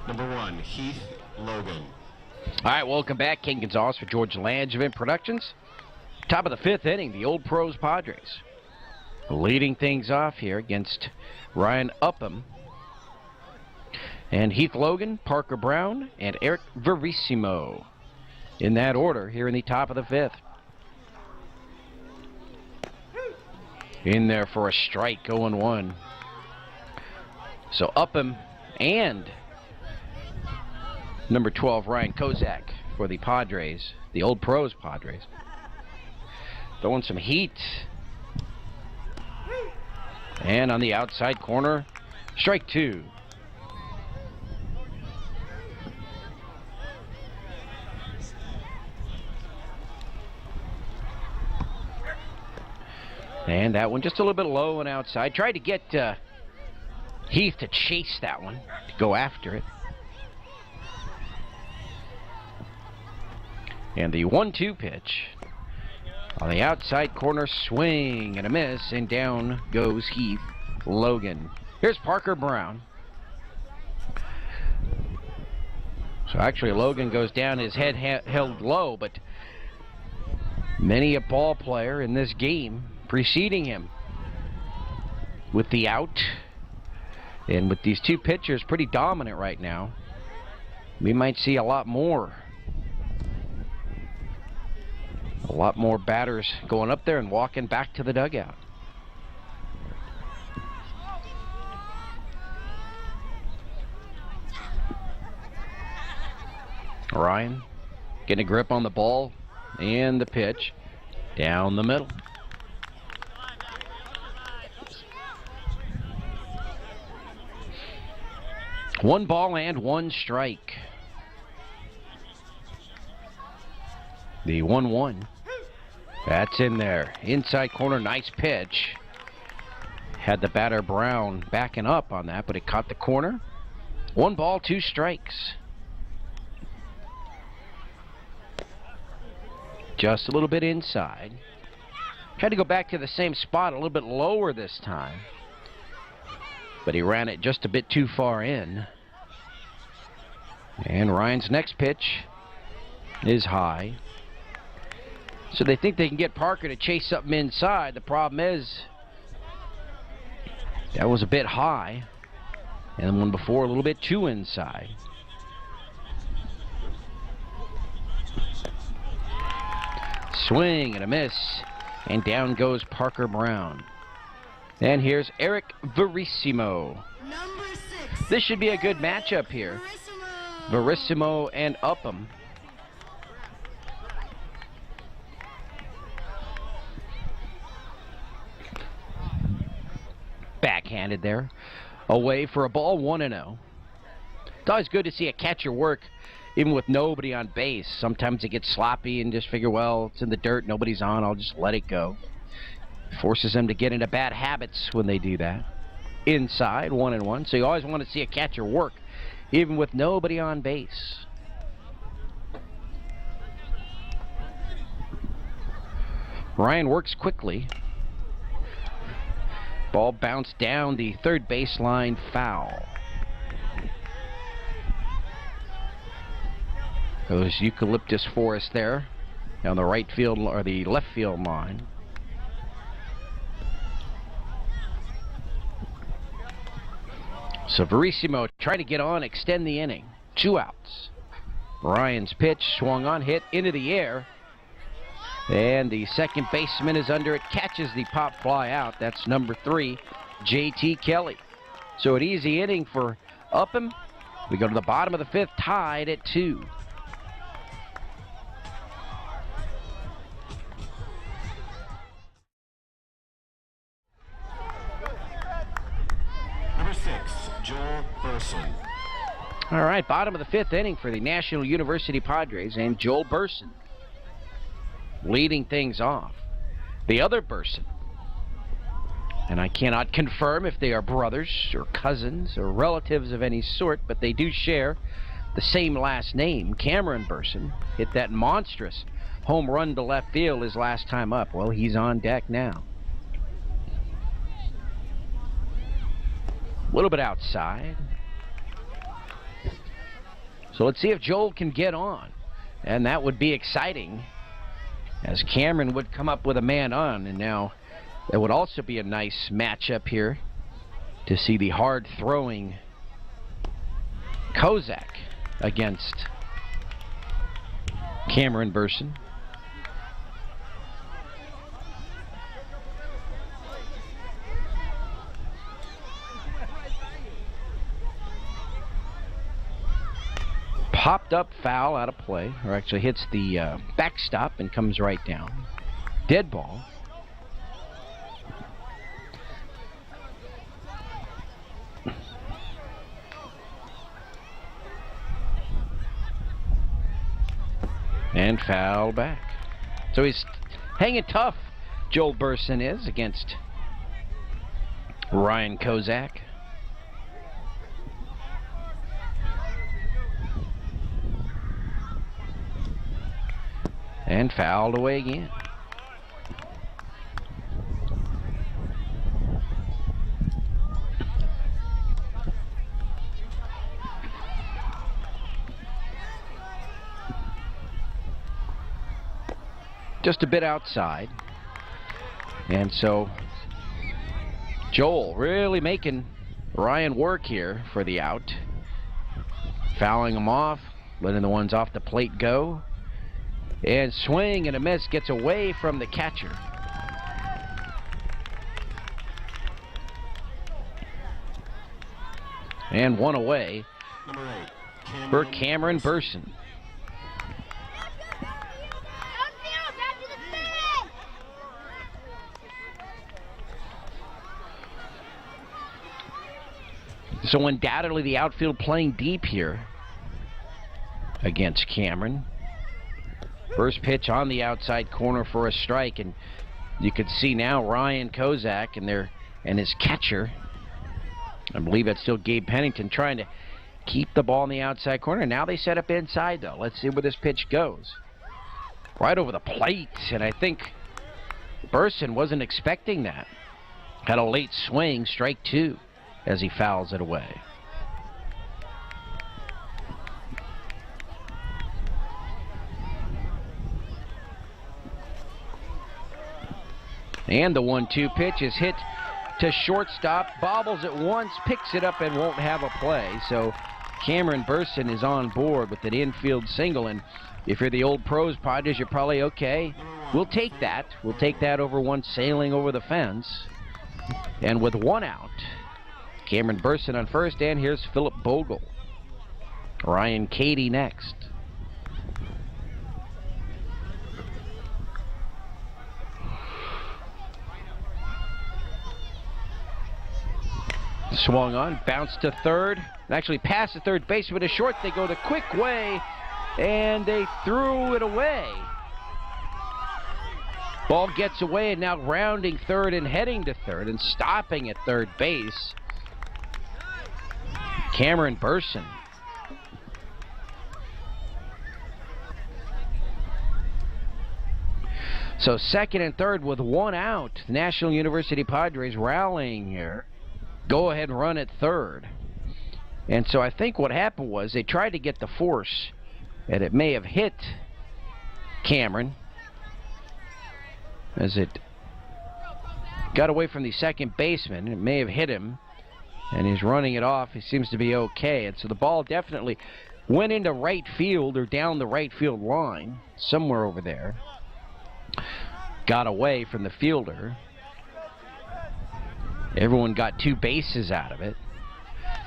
Number 1, Heath Logan. All right, welcome back. Ken Gonzalez for George Langevin Productions. Top of the 5th inning, the Old Pros Padres. Leading things off here against Ryan Upham. And Heath Logan, Parker Brown, and Eric Verissimo. In that order here in the top of the 5th. In there for a strike, 0-1. So Upham and number 12, Ryan Kozak for the Padres, the Old Pros Padres. Throwing some heat. And on the outside corner, strike 2. And that one just a little bit low and outside. Tried to get Heath to chase that one, to go after it. And the 1-2 pitch. On the outside corner, swing and a miss, and down goes Heath Logan. Here's Parker Brown. So actually Logan goes down, his head held low, but many a ball player in this game preceding him with the out. And with these two pitchers pretty dominant right now, we might see a lot more. A lot more batters going up there and walking back to the dugout. Ryan getting a grip on the ball and the pitch down the middle. One ball and one strike. The 1-1. That's in there. Inside corner, nice pitch. Had the batter Brown backing up on that, but it caught the corner. 1 ball, 2 strikes. Just a little bit inside. Tried to go back to the same spot, a little bit lower this time. But he ran it just a bit too far in. And Ryan's next pitch is high. So they think they can get Parker to chase something inside. The problem is that was a bit high. And the one before a little bit too inside. Swing and a miss. And down goes Parker Brown. And here's Eric Verissimo. Number 6. This should be a good matchup here. Verissimo and Upham. Backhanded there. Away for a ball, 1-0. It's always good to see a catcher work even with nobody on base. Sometimes it gets sloppy and just figure, well, it's in the dirt, nobody's on, I'll just let it go. Forces them to get into bad habits when they do that. Inside, 1-1. So you always want to see a catcher work even with nobody on base. Ryan works quickly. Ball bounced down the third baseline, foul. Those eucalyptus forest there on the right field or the left field line. So Verissimo trying to get on, extend the inning. 2 outs. Ryan's pitch swung on, hit into the air. And the second baseman is under it, catches the pop fly out. That's number 3, J.T. Kelly. So an easy inning for Upham. We go to the bottom of the 5th, tied at 2. Number 6, Joel Burson. All right, bottom of the 5th inning for the National University Padres, and Joel Burson leading things off. The other Burson, and I cannot confirm if they are brothers or cousins or relatives of any sort, but they do share the same last name. Cameron Burson hit that monstrous home run to left field his last time up. Well, he's on deck now. A little bit outside. So let's see if Joel can get on, and that would be exciting, as Cameron would come up with a man on. And now it would also be a nice matchup here to see the hard-throwing Kozak against Cameron Burson. Popped up foul out of play, or actually hits the backstop and comes right down. Dead ball. And foul back. So he's hanging tough, Joel Burson is, against Ryan Kozak. And fouled away again. Just a bit outside. And so Joel really making Ryan work here for the out. Fouling him off, letting the ones off the plate go. And swing and a miss, gets away from the catcher. And one away for Cameron Burson. So undoubtedly the outfield playing deep here against Cameron. First pitch on the outside corner for a strike, and you could see now Ryan Kozak and his catcher, I believe that's still Gabe Pennington, trying to keep the ball in the outside corner. Now they set up inside, though. Let's see where this pitch goes. Right over the plate, and I think Burson wasn't expecting that. Had a late swing, strike 2, as he fouls it away. And the 1-2 pitch is hit to shortstop, bobbles it once, picks it up, and won't have a play. So Cameron Burson is on board with an infield single, and if you're the old pros, Padres, you're probably okay. We'll take that. We'll take that over one sailing over the fence. And with one out, Cameron Burson on first, and here's Philip Bogle. Ryan Cady next. Swung on, bounced to third, and actually past the third baseman to short. They go the quick way, and they threw it away. Ball gets away, and now rounding third and heading to third and stopping at third base, Cameron Burson. So second and third with one out. National University Padres rallying here. Go ahead and run at third. And so I think what happened was they tried to get the force, and it may have hit Cameron as it got away from the second baseman. It may have hit him, and he's running it off. He seems to be okay. And so the ball definitely went into right field or down the right field line, somewhere over there. Got away from the fielder. Everyone got 2 bases out of it.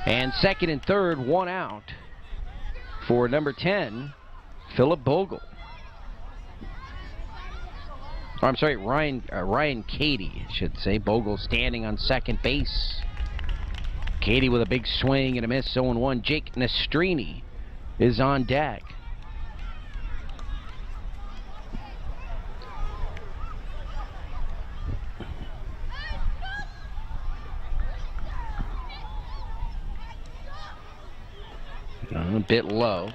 And second and third, 1 out for number 10, Philip Bogle. Oh, I'm sorry, Ryan Cady, I should say. Bogle standing on second base. Cady with a big swing and a miss, 0-1. Jake Nastrini is on deck. A bit low.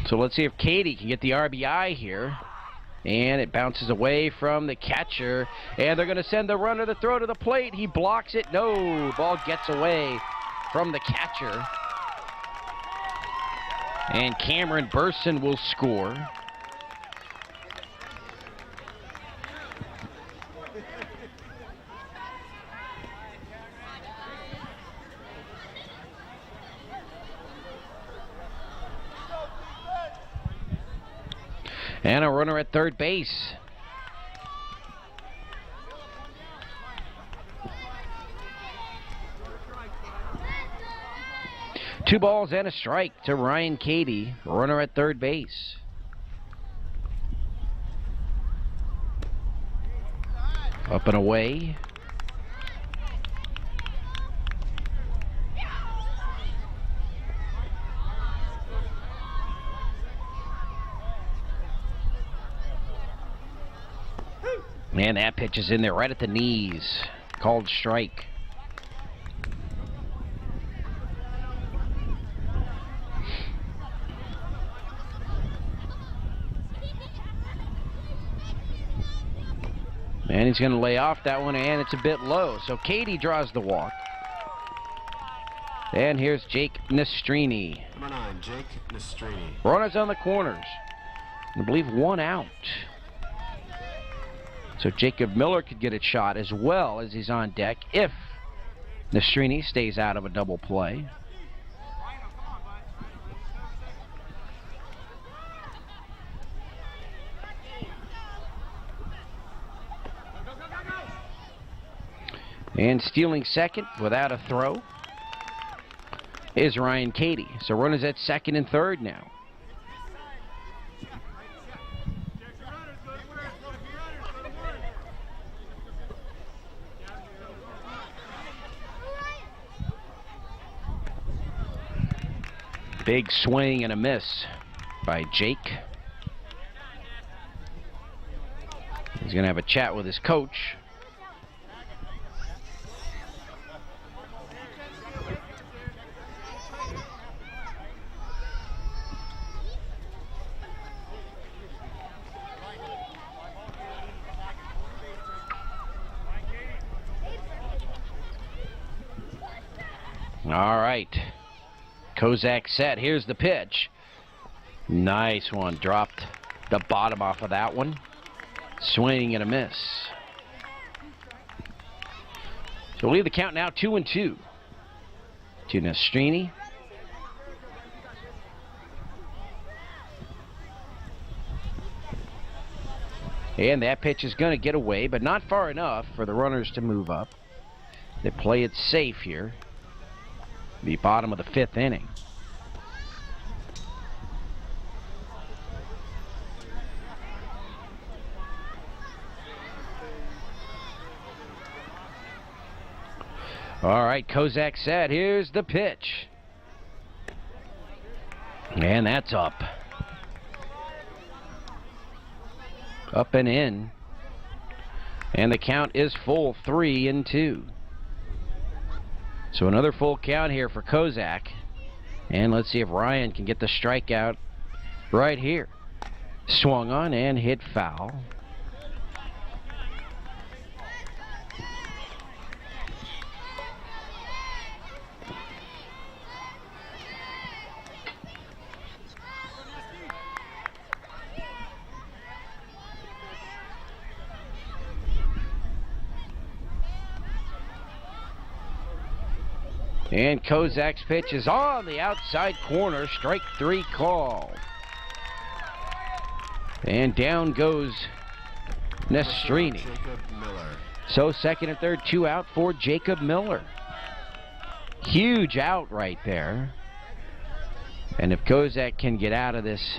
So let's see if Cady can get the RBI here. And it bounces away from the catcher. And they're going to send the runner to throw to the plate. He blocks it. No. Ball gets away from the catcher. And Cameron Burson will score. And a runner at third base. Two balls and a strike to Ryan Cady, runner at third base. Up and away. Man, that pitch is in there right at the knees. Called strike. And he's going to lay off that one, and it's a bit low. So Cady draws the walk. And here's Jake Nastrini. Number 9, Jake Nastrini. Runners on the corners. I believe 1 out. So Jacob Miller could get a shot as well as he's on deck if Nastrini stays out of a double play. And stealing second without a throw is Ryan Cady. So runners at second and third now. Big swing and a miss by Jake. He's going to have a chat with his coach. All right. Kozak set. Here's the pitch. Nice one. Dropped the bottom off of that one. Swing and a miss. So we'll leave the count now 2-2 to Nastrini. And that pitch is going to get away, but not far enough for the runners to move up. They play it safe here. The bottom of the 5th inning. All right, Kozak set. Here's the pitch. And that's up. Up and in. And the count is full, 3-2. So another full count here for Kozak. And let's see if Ryan can get the strikeout right here. Swung on and hit foul. And Kozak's pitch is on the outside corner. Strike 3 call. And down goes Nestrini. So second and third, 2 out for Jacob Miller. Huge out right there. And if Kozak can get out of this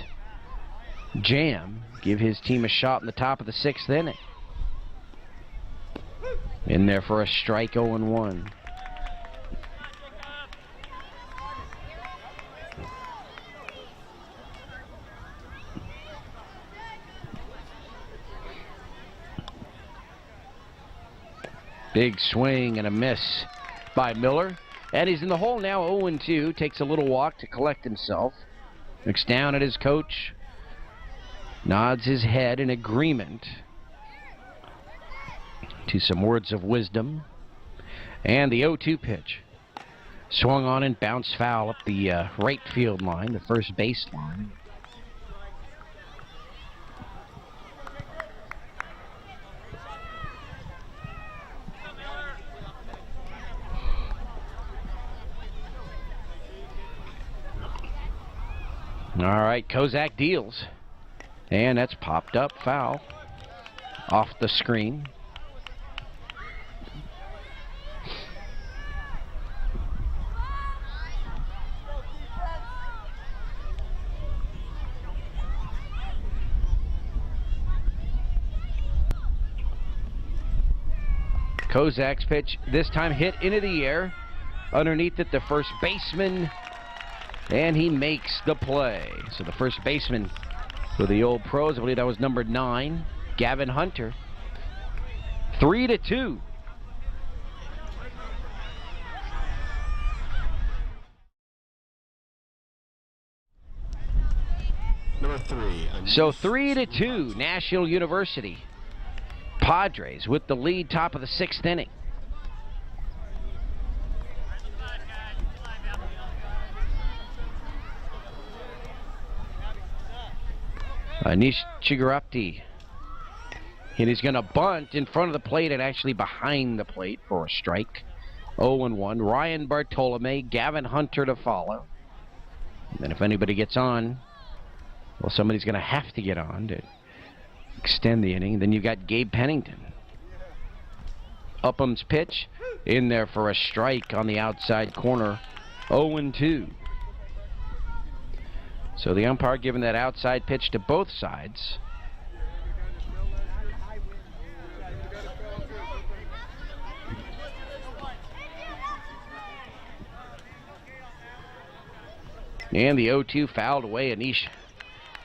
jam, give his team a shot in the top of the 6th inning. In there for a strike, 0-1. Big swing and a miss by Miller. And he's in the hole now, 0-2. Takes a little walk to collect himself. Looks down at his coach. Nods his head in agreement to some words of wisdom. And the 0-2 pitch. Swung on and bounced foul up the right field line, the first base line. All right, Kozak deals. And that's popped up, foul. Off the screen. Kozak's pitch, this time hit into the air. Underneath it, the first baseman. And he makes the play. So the first baseman for the Old Pros, I believe that was number 9, Gavin Hunter. 3-2. Number 3. So 3-2, National University. Padres with the lead, top of the 6th inning. Anish Chigarapti. And he's going to bunt in front of the plate and actually behind the plate for a strike. 0-1. Ryan Bartolome, Gavin Hunter to follow. And if anybody gets on, well, somebody's going to have to get on to extend the inning. Then you've got Gabe Pennington. Upham's pitch in there for a strike on the outside corner. 0-2. So the umpire giving that outside pitch to both sides. And the 0-2 fouled away. Anish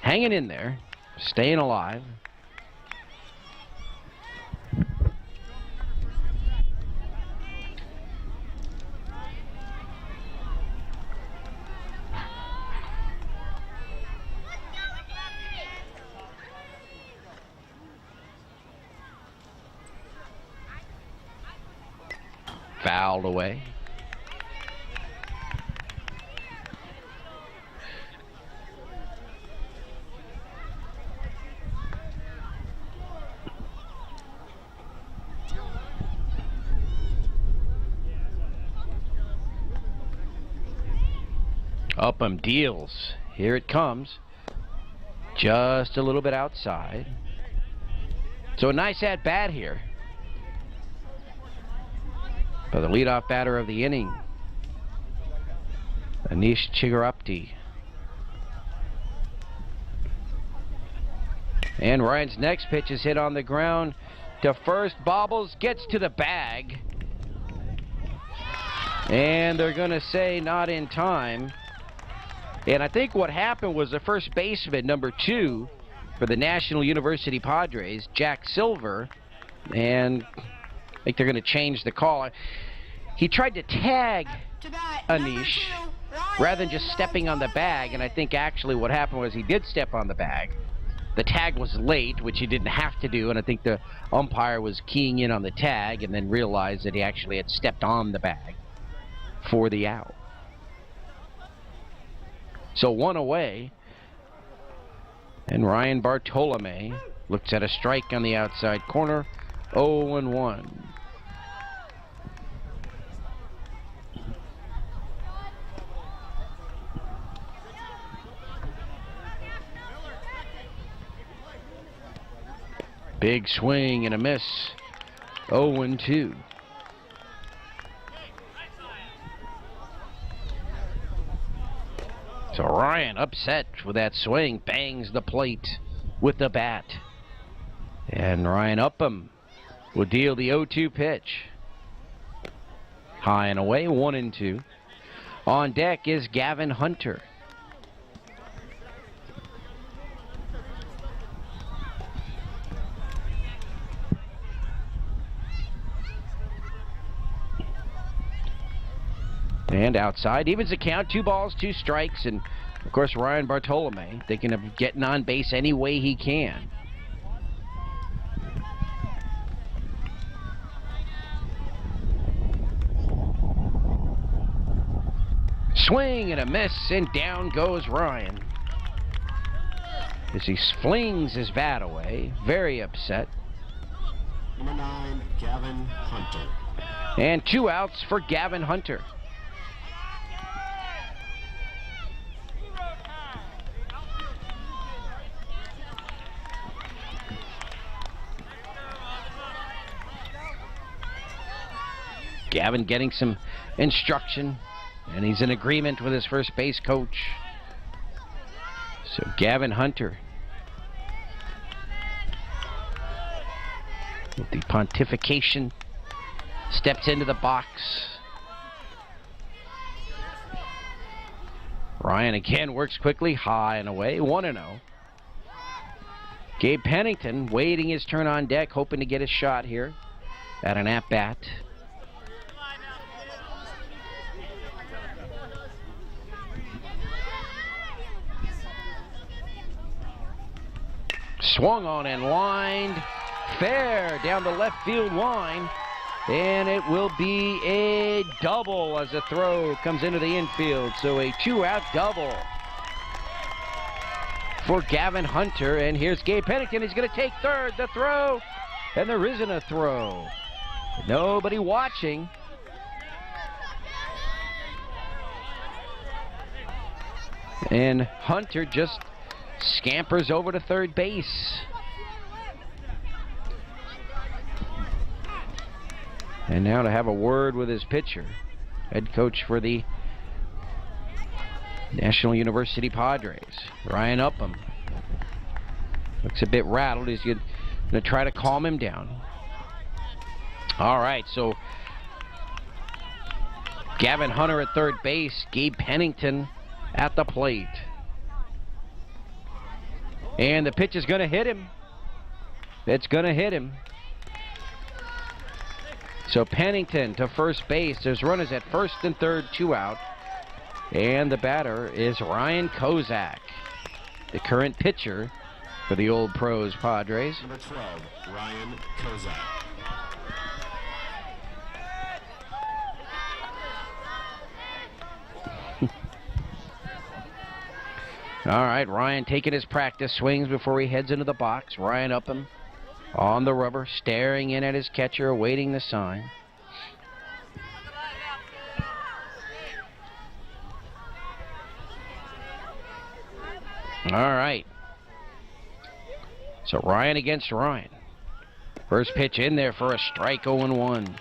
hanging in there, staying alive. Fouled away. Upham deals. Here it comes. Just a little bit outside. So a nice at-bat here by the leadoff batter of the inning, Anish Chigarapti. And Ryan's next pitch is hit on the ground to first. Bobbles, gets to the bag. And they're going to say not in time. And I think what happened was the first baseman, number 2, for the National University Padres, Jack Silver, and I think they're going to change the call. He tried to tag Anish rather than just stepping on the bag, and I think actually what happened was he did step on the bag. The tag was late, which he didn't have to do, and I think the umpire was keying in on the tag and then realized that he actually had stepped on the bag for the out. So 1 away, and Ryan Bartolome looks at a strike on the outside corner. 0-1. Big swing and a miss. 0-2. So Ryan, upset with that swing, bangs the plate with the bat. And Ryan Upham will deal the 0-2 pitch. High and away, 1-2. On deck is Gavin Hunter. And outside, evens the count, 2 balls, 2 strikes, and of course Ryan Bartolome thinking of getting on base any way he can. Swing and a miss, and down goes Ryan as he flings his bat away, very upset. Number 9, Gavin Hunter. And 2 outs for Gavin Hunter. Gavin getting some instruction, and he's in agreement with his first base coach. So Gavin Hunter with the pontification steps into the box. Ryan again works quickly, high and away, 1-0. Gabe Pennington waiting his turn on deck, hoping to get a shot here at an at-bat. Swung on and lined fair down the left field line, and it will be a double as the throw comes into the infield. So a 2-out double for Gavin Hunter, and here's Gabe Pennington. He's going to take third, the throw, and there isn't a throw. Nobody watching. And Hunter just scampers over to third base. And now to have a word with his pitcher, head coach for the National University Padres, Ryan Upham. Looks a bit rattled. He's going to try to calm him down. All right, so Gavin Hunter at third base, Gabe Pennington at the plate. And the pitch is going to hit him. It's going to hit him. So Pennington to first base. There's runners at first and third, 2 out. And the batter is Ryan Kozak, the current pitcher for the Old Pros Padres. Number 12, Ryan Kozak. All right, Ryan taking his practice swings before he heads into the box. Ryan Upham on the rubber, staring in at his catcher, awaiting the sign. All right. So Ryan against Ryan. First pitch in there for a strike, 0-1.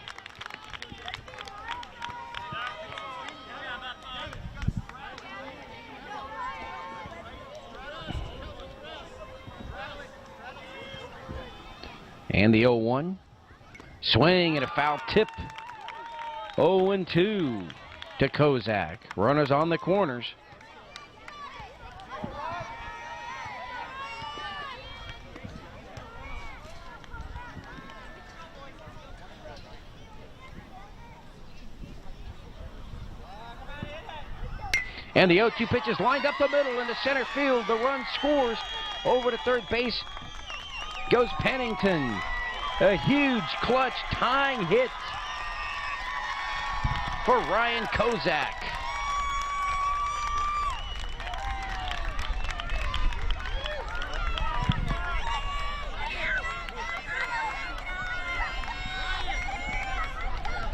And the 0-1. Swing and a foul tip. 0-2 to Kozak. Runners on the corners. And the 0-2 pitch is lined up the middle into center field. The run scores. Over to third base goes Pennington. A huge clutch tying hit for Ryan Kozak.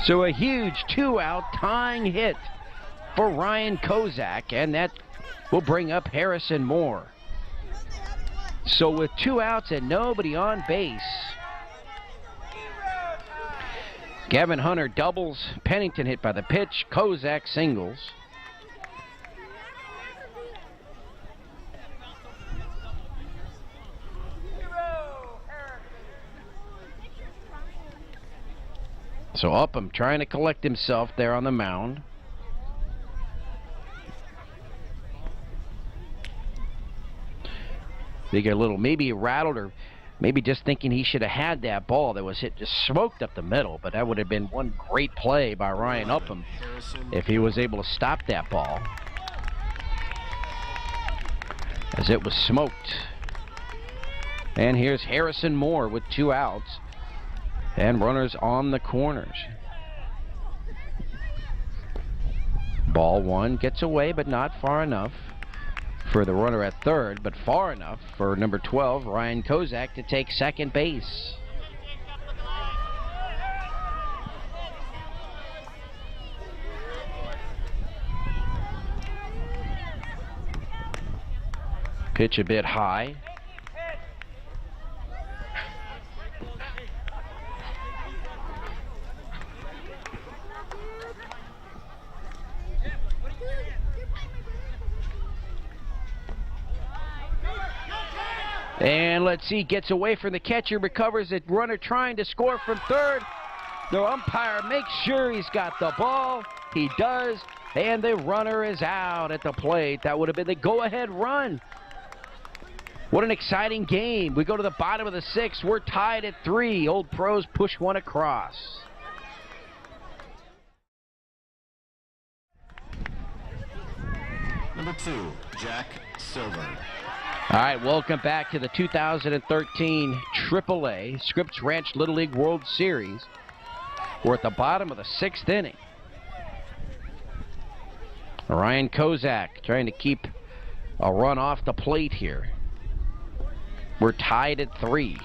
So a huge 2-out tying hit for Ryan Kozak, and that will bring up Harrison Moore. So with 2 outs and nobody on base, Gavin Hunter doubles, Pennington hit by the pitch, Kozak singles. So Upham trying to collect himself there on the mound. They get a little maybe rattled, or maybe just thinking he should have had that ball that was hit, just smoked up the middle. But that would have been one great play by Ryan Upham if he was able to stop that ball, as it was smoked. And here's Harrison Moore with 2 outs and runners on the corners. Ball 1 gets away, but not far enough for the runner at third, but far enough for number 12, Ryan Kozak, to take second base. Pitch a bit high. And let's see, gets away from the catcher, recovers it, runner trying to score from third. The umpire makes sure he's got the ball. He does, and the runner is out at the plate. That would have been the go-ahead run. What an exciting game. We go to the bottom of the 6th. We're tied at 3. Old Pros push one across. Number 2, Jack Silver. All right, welcome back to the 2013 AAA Scripps Ranch Little League World Series. We're at the bottom of the 6th inning. Ryan Kozak trying to keep a run off the plate here. We're tied at 3.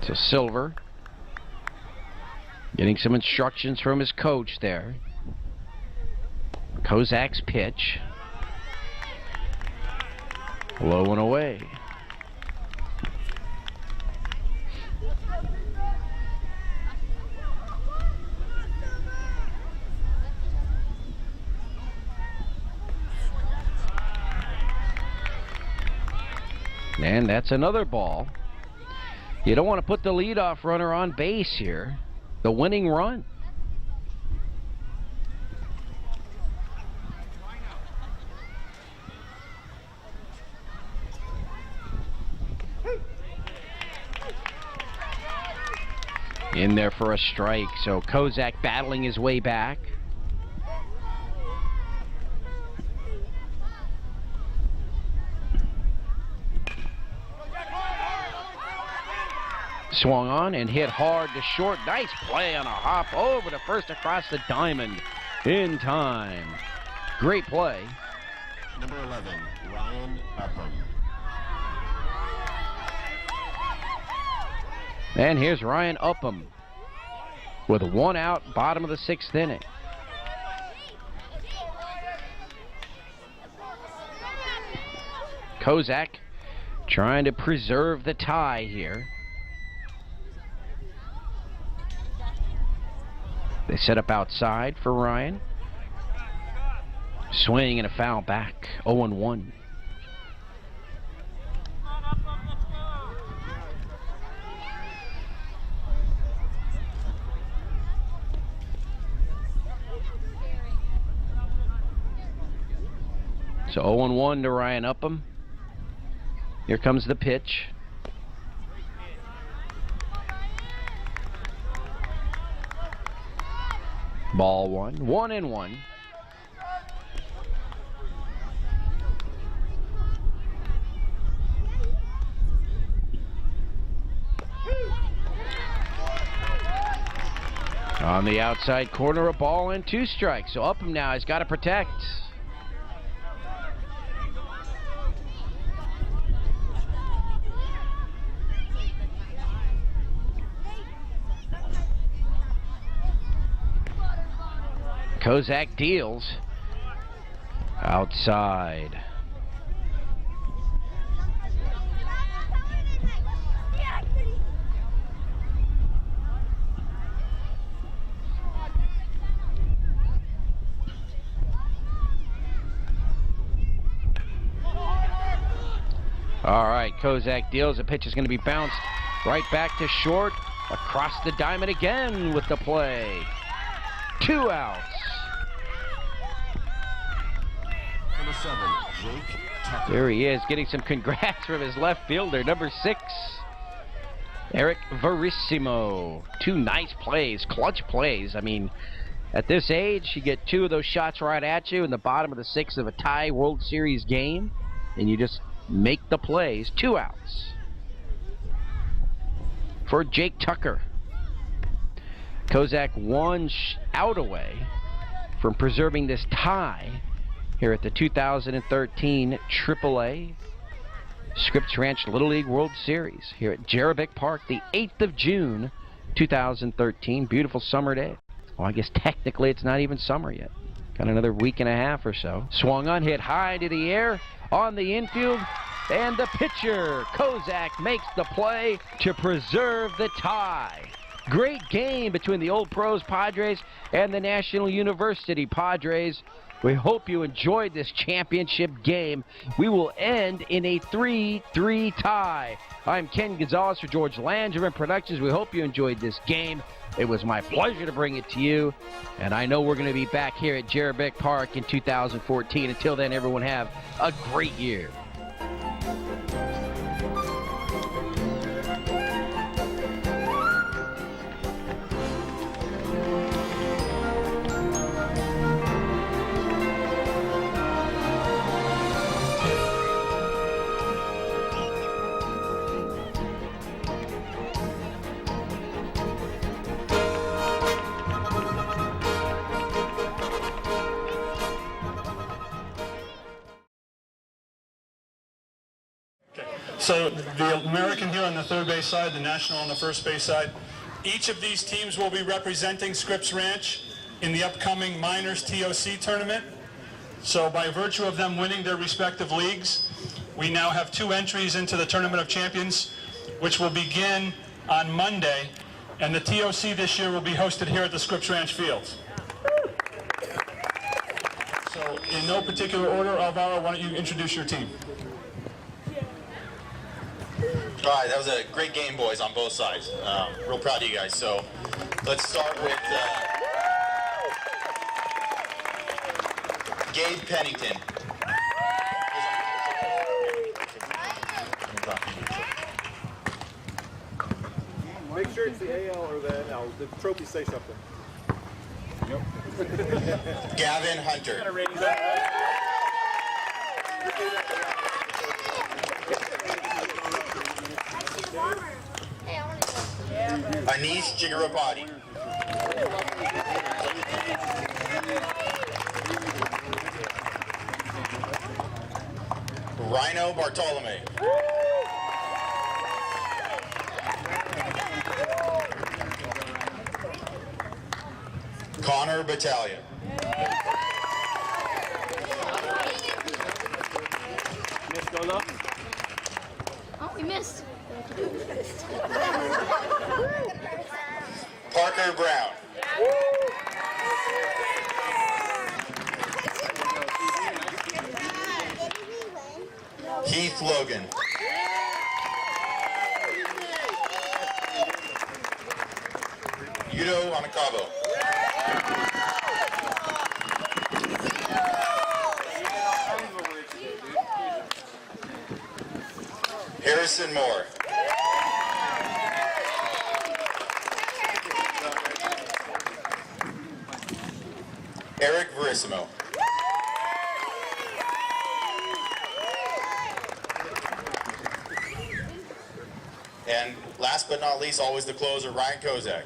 So Silver getting some instructions from his coach there. Kozak's pitch. Low and away. And that's another ball. You don't want to put the leadoff runner on base here. The winning run. In there for a strike. So Kozak battling his way back. Swung on and hit hard to short. Nice play on a hop over to first across the diamond in time. Great play. Number 11, Ryan Upham. And here's Ryan Upham with 1 out, bottom of the 6th inning. Kozak trying to preserve the tie here. They set up outside for Ryan. Swing and a foul back. 0-1. So 0-1 to Ryan Upham. Here comes the pitch. Ball 1. 1-1. On the outside corner, a ball and 2 strikes. So Upham now has got to protect. Kozak deals. Outside. All right, Kozak deals. The pitch is going to be bounced right back to short. Across the diamond again with the play. 2 outs. Number 7, Jake Tucker. There he is, getting some congrats from his left fielder, number 6, Eric Verissimo. 2 nice plays, clutch plays. I mean, at this age, you get 2 of those shots right at you in the bottom of the 6th of a tie World Series game, and you just make the plays. 2 outs for Jake Tucker. Kozak 1 out away from preserving this tie here at the 2013 AAA Scripps Ranch Little League World Series here at Jerebick Park, the 8th of June, 2013. Beautiful summer day. Well, I guess technically it's not even summer yet. Got another week and a half or so. Swung on, hit high into the air on the infield, and the pitcher, Kozak, makes the play to preserve the tie. Great game between the Old Pros Padres and the National University Padres. We hope you enjoyed this championship game. We will end in a 3-3 tie. I'm Ken Gonzalez for George Langerman Productions. We hope you enjoyed this game. It was my pleasure to bring it to you. And I know we're going to be back here at Jerebick Park in 2014. Until then, everyone have a great year. So the American here on the third base side, the National on the first base side. Each of these teams will be representing Scripps Ranch in the upcoming Minors TOC tournament. So by virtue of them winning their respective leagues, we now have 2 entries into the Tournament of Champions, which will begin on Monday. And the TOC this year will be hosted here at the Scripps Ranch Fields. So in no particular order, Alvaro, why don't you introduce your team? All right, that was a great game, boys, on both sides. Real proud of you guys. So let's start with Gabe Pennington. Make sure it's the AL or the NL. The trophies say something. Yep. Gavin Hunter. Anish Jigarapati. Rhino Bartolome. Connor Battaglia. Oh, we missed. Parker Brown. Heath Logan. Yudo Anacabo. Harrison Moore. Eric Verissimo. And last but not least, always the closer, Ryan Kozak.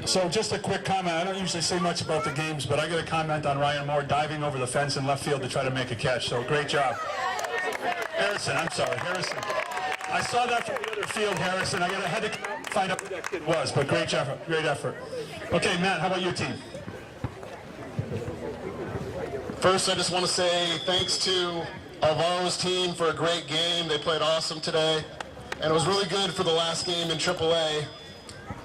So just a quick comment. I don't usually say much about the games, but I got a comment on Ryan Moore diving over the fence in left field to try to make a catch. So great job. Harrison, I'm sorry, Harrison. I saw that from the other field, Harrison. I had to find out who that kid was, but great effort, great effort. Okay, Matt, how about your team? First, I just want to say thanks to Alvaro's team for a great game. They played awesome today, and it was really good for the last game in AAA.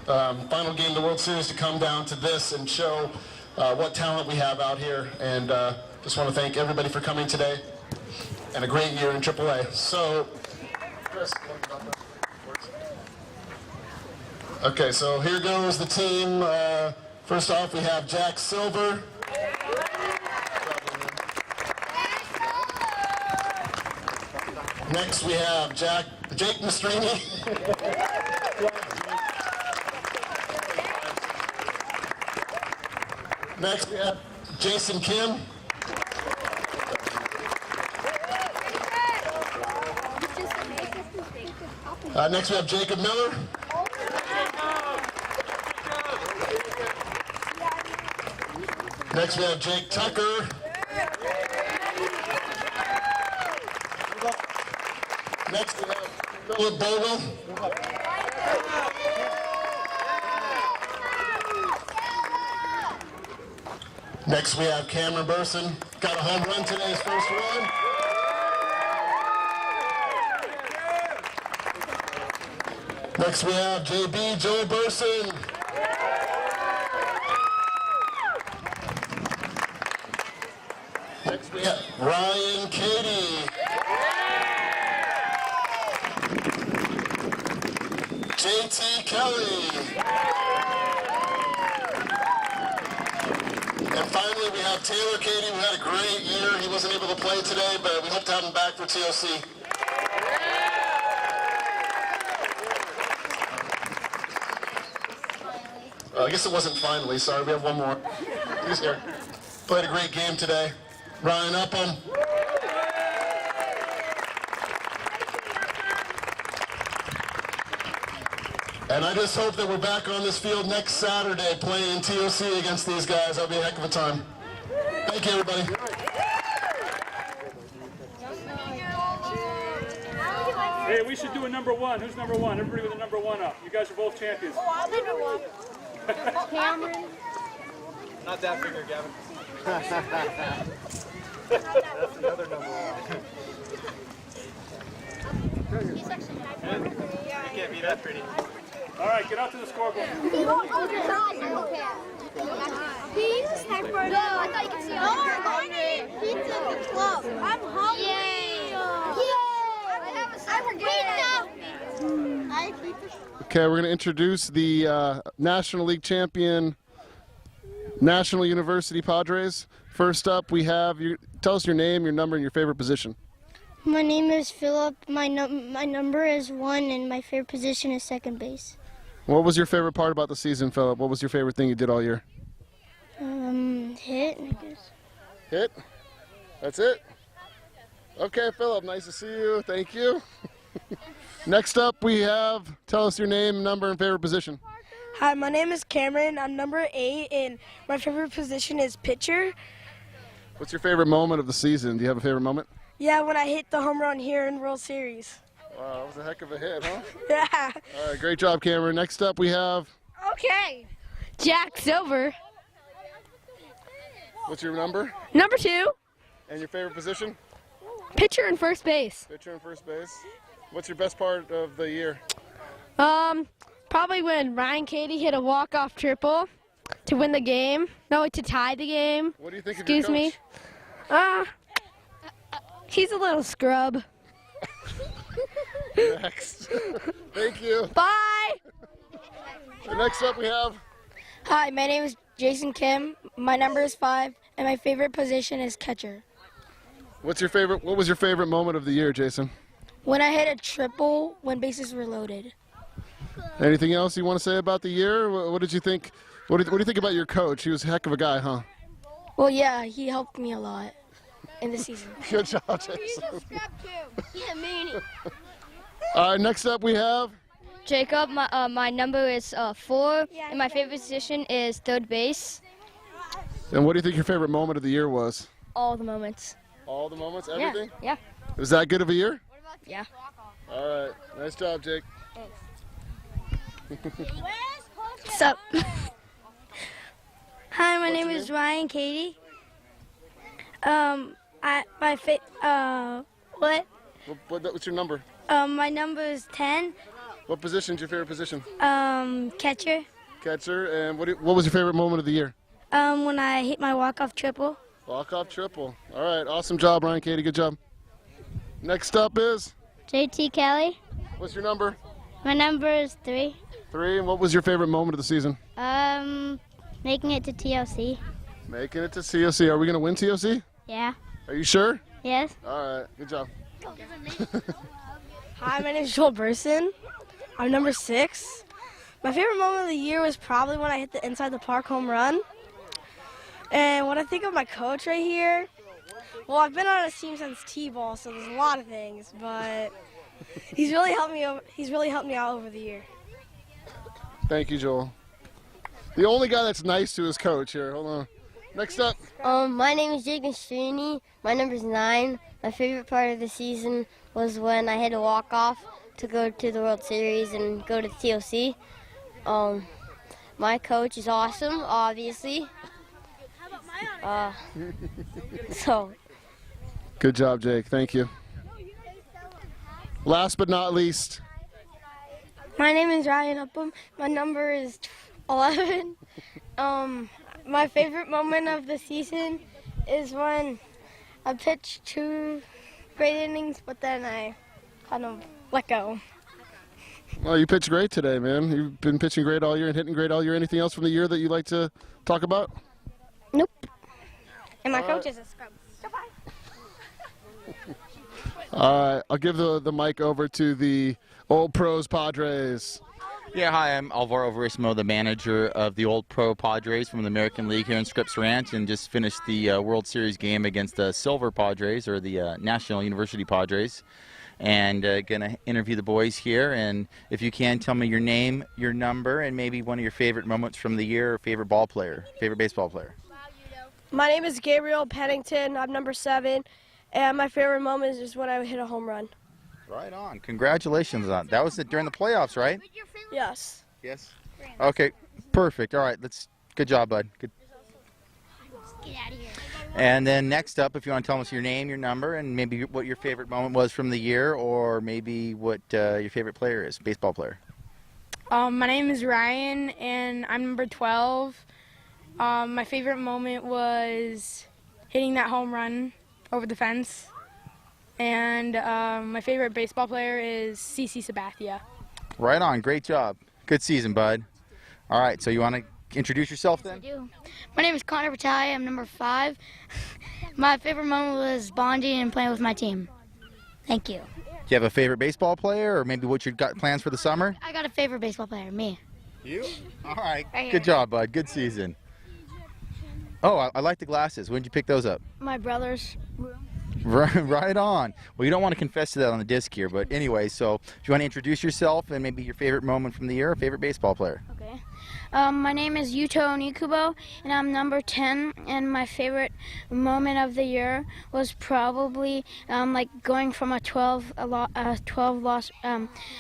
Final game of the World Series to come down to this and show what talent we have out here. And just want to thank everybody for coming today, and a great year in AAA. So, Chris, okay, so here goes the team. First off, we have Jack Silver. Next, we have Jake Mastrini. Next, we have Jason Kim. Next, we have Jacob Miller. Next, we have Jake Tucker. Next, we have Philip Bogle. Next, we have Cameron Burson. Got a home run today, his first one. Next, we have JB Joe Burson. Next, we have Ryan Cady. JT Kelly. And finally, we have Taylor Cady, who had a great year. He wasn't able to play today, but we hope to have him back for TOC. I guess it wasn't finally. Sorry, we have one more. He's here. Played a great game today. Ryan Upham. And I just hope that we're back on this field next Saturday playing TOC against these guys. That'll be a heck of a time. Thank you, everybody. Hey, we should do a number one. Who's number one? Everybody with a number one up. You guys are both champions. Oh, I'll number one. Cameron. Not that figure, Gavin. That's the other number one. You can't be that pretty. All right, get out to the scoreboard. He's a sniper. No, I thought you could see him. He's in the club. I'm hungry. Yay. I have a pizza. Okay, we're going to introduce the National League champion, National University Padres. First up, we have, tell us your name, your number, and your favorite position. My name is Philip. My number is 1, and my favorite position is second base. What was your favorite part about the season, Philip? What was your favorite thing you did all year? Hit, I guess. Hit? That's it? Okay, Philip, nice to see you. Thank you. Next up, we have, tell us your name, number, and favorite position. Hi, my name is Cameron. I'm number 8, and my favorite position is pitcher. What's your favorite moment of the season? Do you have a favorite moment? Yeah, when I hit the home run here in World Series. Wow, that was a heck of a hit, huh? Yeah. All right, great job, Cameron. Next up, we have... Okay. Jack Silver. What's your number? Number 2. And your favorite position? Pitcher and first base. Pitcher and first base. What's your best part of the year? Probably when Ryan Cady hit a walk-off triple to win the game. No, to tie the game. What do you think Excuse of your coach? me. He's a little scrub. Next. Thank you. Bye. And next up we have... Hi, my name is Jason Kim. My number is 5, and my favorite position is catcher. What was your favorite moment of the year, Jason? When I hit a triple when bases were loaded. Anything else you want to say about the year? What did you think? What do you think about your coach? He was a heck of a guy, huh? Well, yeah, he helped me a lot in the season. Good job, Jason. Yeah, meanie. All right, next up we have... Jacob, my number is 4, and my favorite position is third base. And what do you think your favorite moment of the year was? All the moments. All the moments? Everything? Yeah. Was that good of a year? Yeah. All right. Nice job, Jake. What's up? Hi, my name is Ryan Katie. What's your number? My number is 10. What position's your favorite position? Catcher. Catcher. And what was your favorite moment of the year? When I hit my walk-off triple. Walk-off triple. All right. Awesome job, Ryan Katie. Good job. Next up is? JT Kelly. What's your number? My number is 3. 3. And what was your favorite moment of the season? Making it to TOC. Making it to TOC. Are we going to win TOC? Yeah. Are you sure? Yes. All right. Good job. Hi, my name is Joel Burson. I'm number 6. My favorite moment of the year was probably when I hit the inside the park home run. And when I think of my coach right here, well, I've been on his team since T-ball, so there's a lot of things, but he's really helped me out over the year. Thank you, Joel. The only guy that's nice to his coach here. Hold on. Next up. My name is Jacob Strini. My number is 9. My favorite part of the season was when I hit a walk-off to go to the World Series and go to TOC. My coach is awesome, obviously. So. Good job, Jake. Thank you. Last but not least. My name is Ryan Upham. My number is 11. My favorite moment of the season is when I pitched 2 great innings, but then I kind of let go. Well, you pitched great today, man. You've been pitching great all year and hitting great all year. Anything else from the year that you'd like to talk about? Nope. And my coach is a Scripps. Goodbye. All right, I'll give the mic over to the Old Pros Padres. Yeah, hi, I'm Alvaro Verismo, the manager of the Old Pro Padres from the American League here in Scripps Ranch, and just finished the World Series game against the Silver Padres, or the National University Padres. And going to interview the boys here, and if you can, tell me your name, your number, and maybe one of your favorite moments from the year, or favorite baseball player. My name is Gabriel Pennington. I'm number 7, and my favorite moment is just when I hit a home run. Right on. Congratulations on that. Was during the playoffs, right? Yes. Yes. Okay. Perfect. All right. Good job, bud. Good. Get out of here. And then next up, if you want to tell us your name, your number, and maybe what your favorite moment was from the year, or maybe what your favorite player is, baseball player. My name is Ryan, and I'm number 12. My favorite moment was hitting that home run over the fence. And my favorite baseball player is CC Sabathia. Right on. Great job. Good season, bud. All right, so you want to introduce yourself then? I do. My name is Connor Battaglia. I'm number 5. My favorite moment was bonding and playing with my team. Thank you. Do you have a favorite baseball player, or maybe what you've got plans for the summer? I got a favorite baseball player, me. You? All right. Right Good job, bud. Good season. Oh, I like the glasses. When did you pick those up? My brother's room. Right on. Well, you don't want to confess to that on the disc here, but anyway, so if you want to introduce yourself and maybe your favorite moment from the year, or favorite baseball player. Okay. My name is Yuto Onikubo, and I'm number 10, and my favorite moment of the year was probably like going from a 12 loss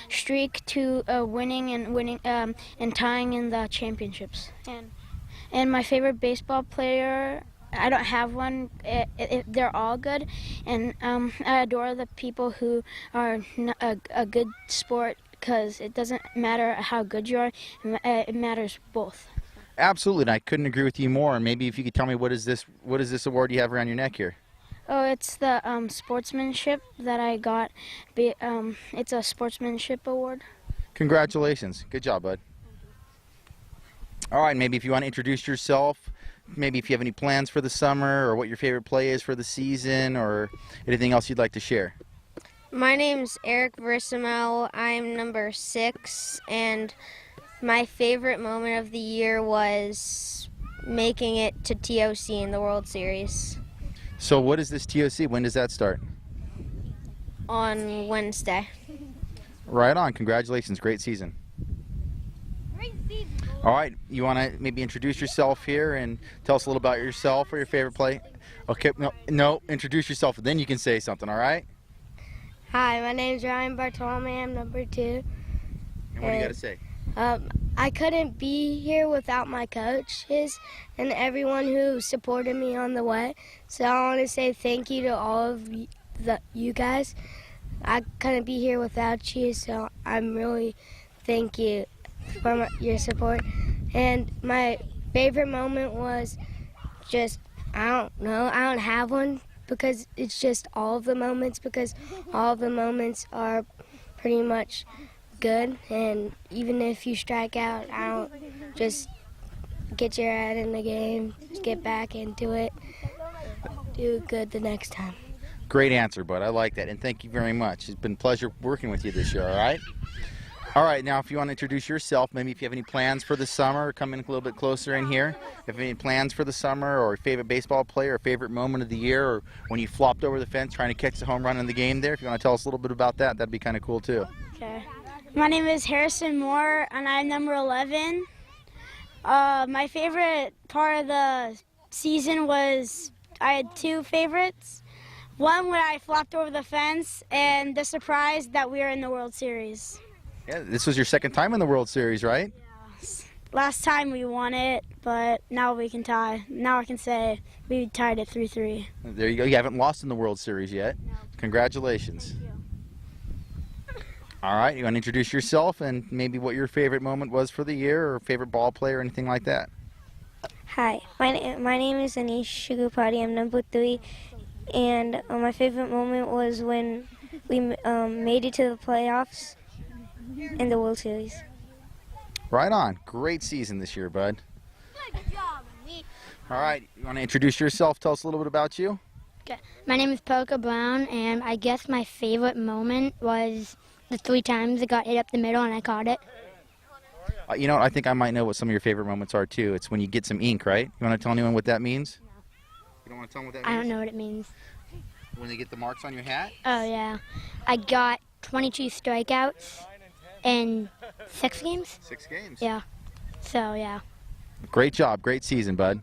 streak to winning and tying in the championships. And my favorite baseball player, I don't have one. They're all good, and I adore the people who are a good sport, because it doesn't matter how good you are. It matters both. Absolutely, and I couldn't agree with you more. Maybe if you could tell me what is this award you have around your neck here? Oh, it's the sportsmanship that I got. It's a sportsmanship award. Congratulations. Good job, bud. All right, maybe if you want to introduce yourself, maybe if you have any plans for the summer, or what your favorite play is for the season, or anything else you'd like to share. My name's Eric Versimel. I'm number 6, and my favorite moment of the year was making it to TOC in the World Series. So what is this TOC? When does that start? On Wednesday. Right on. Congratulations. Great season. All right, you want to maybe introduce yourself here and tell us a little about yourself or your favorite play? Okay, no, introduce yourself, and then you can say something, all right? Hi, my name's Ryan Bartolome. I'm number 2. And what do you got to say? I couldn't be here without my coaches and everyone who supported me on the way. So I want to say thank you to all of you guys. I couldn't be here without you, so I'm really thank you for your support. And my favorite moment was just, I don't know, I don't have one because it's just all of the moments, because all of the moments are pretty much good, and even if you strike out, I don't, just get your head in the game, just get back into it, do good the next time. Great answer, bud. I like that, and thank you very much. It's been a pleasure working with you this year, all right? All right, now if you want to introduce yourself, maybe if you have any plans for the summer, come in a little bit closer in here. If you have any plans for the summer, or a favorite baseball player, or favorite moment of the year, or when you flopped over the fence trying to catch the home run in the game there, if you want to tell us a little bit about that, that'd be kind of cool too. Okay. My name is Harrison Moore, and I'm number 11. My favorite part of the season was, I had 2 favorites. One where I flopped over the fence, and the surprise that we were in the World Series. Yeah, this was your second time in the World Series, right? Yes. Last time we won it, but now we can tie. Now I can say we tied it 3-3. There you go. You haven't lost in the World Series yet. No. Congratulations. Thank you. All right, you want to introduce yourself and maybe what your favorite moment was for the year, or favorite ball player, or anything like that? Hi, my name is Anish Shugupati. I'm number 3, and my favorite moment was when we made it to the playoffs in the World Series. Right on. Great season this year, bud. Good job, Anish. All right, you want to introduce yourself? Tell us a little bit about you. Okay. My name is Polka Brown, and I guess my favorite moment was the 3 times it got hit up the middle and I caught it. You know, I think I might know what some of your favorite moments are too. It's when you get some ink, right? You want to tell anyone what that means? No. You don't want to tell them what that means? I don't know what it means. When they get the marks on your hat? Oh, yeah. I got 22 strikeouts in 6 games. 6 games? Yeah. So, yeah. Great job. Great season, bud.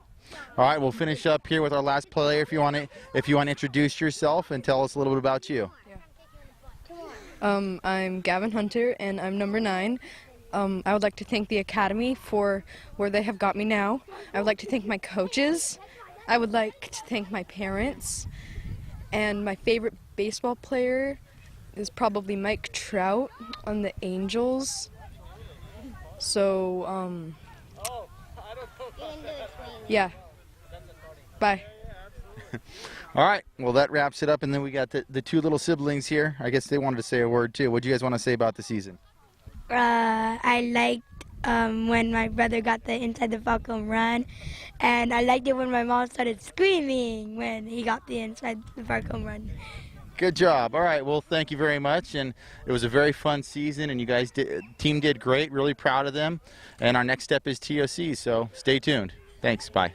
All right, we'll finish up here with our last player. If you want to introduce yourself and tell us a little bit about you. I'm Gavin Hunter, and I'm number 9. I would like to thank the Academy for where they have got me now. I would like to thank my coaches. I would like to thank my parents. And my favorite baseball player is probably Mike Trout on the Angels. So, yeah. Bye. All right, well, that wraps it up, and then we got the 2 little siblings here. I guess they wanted to say a word, too. What do you guys want to say about the season? I liked when my brother got the inside the park home run, and I liked it when my mom started screaming when he got the inside the park home run. Good job. All right, well, thank you very much, and it was a very fun season, and you guys team did great. Really proud of them, and our next step is TOC, so stay tuned. Thanks. Bye.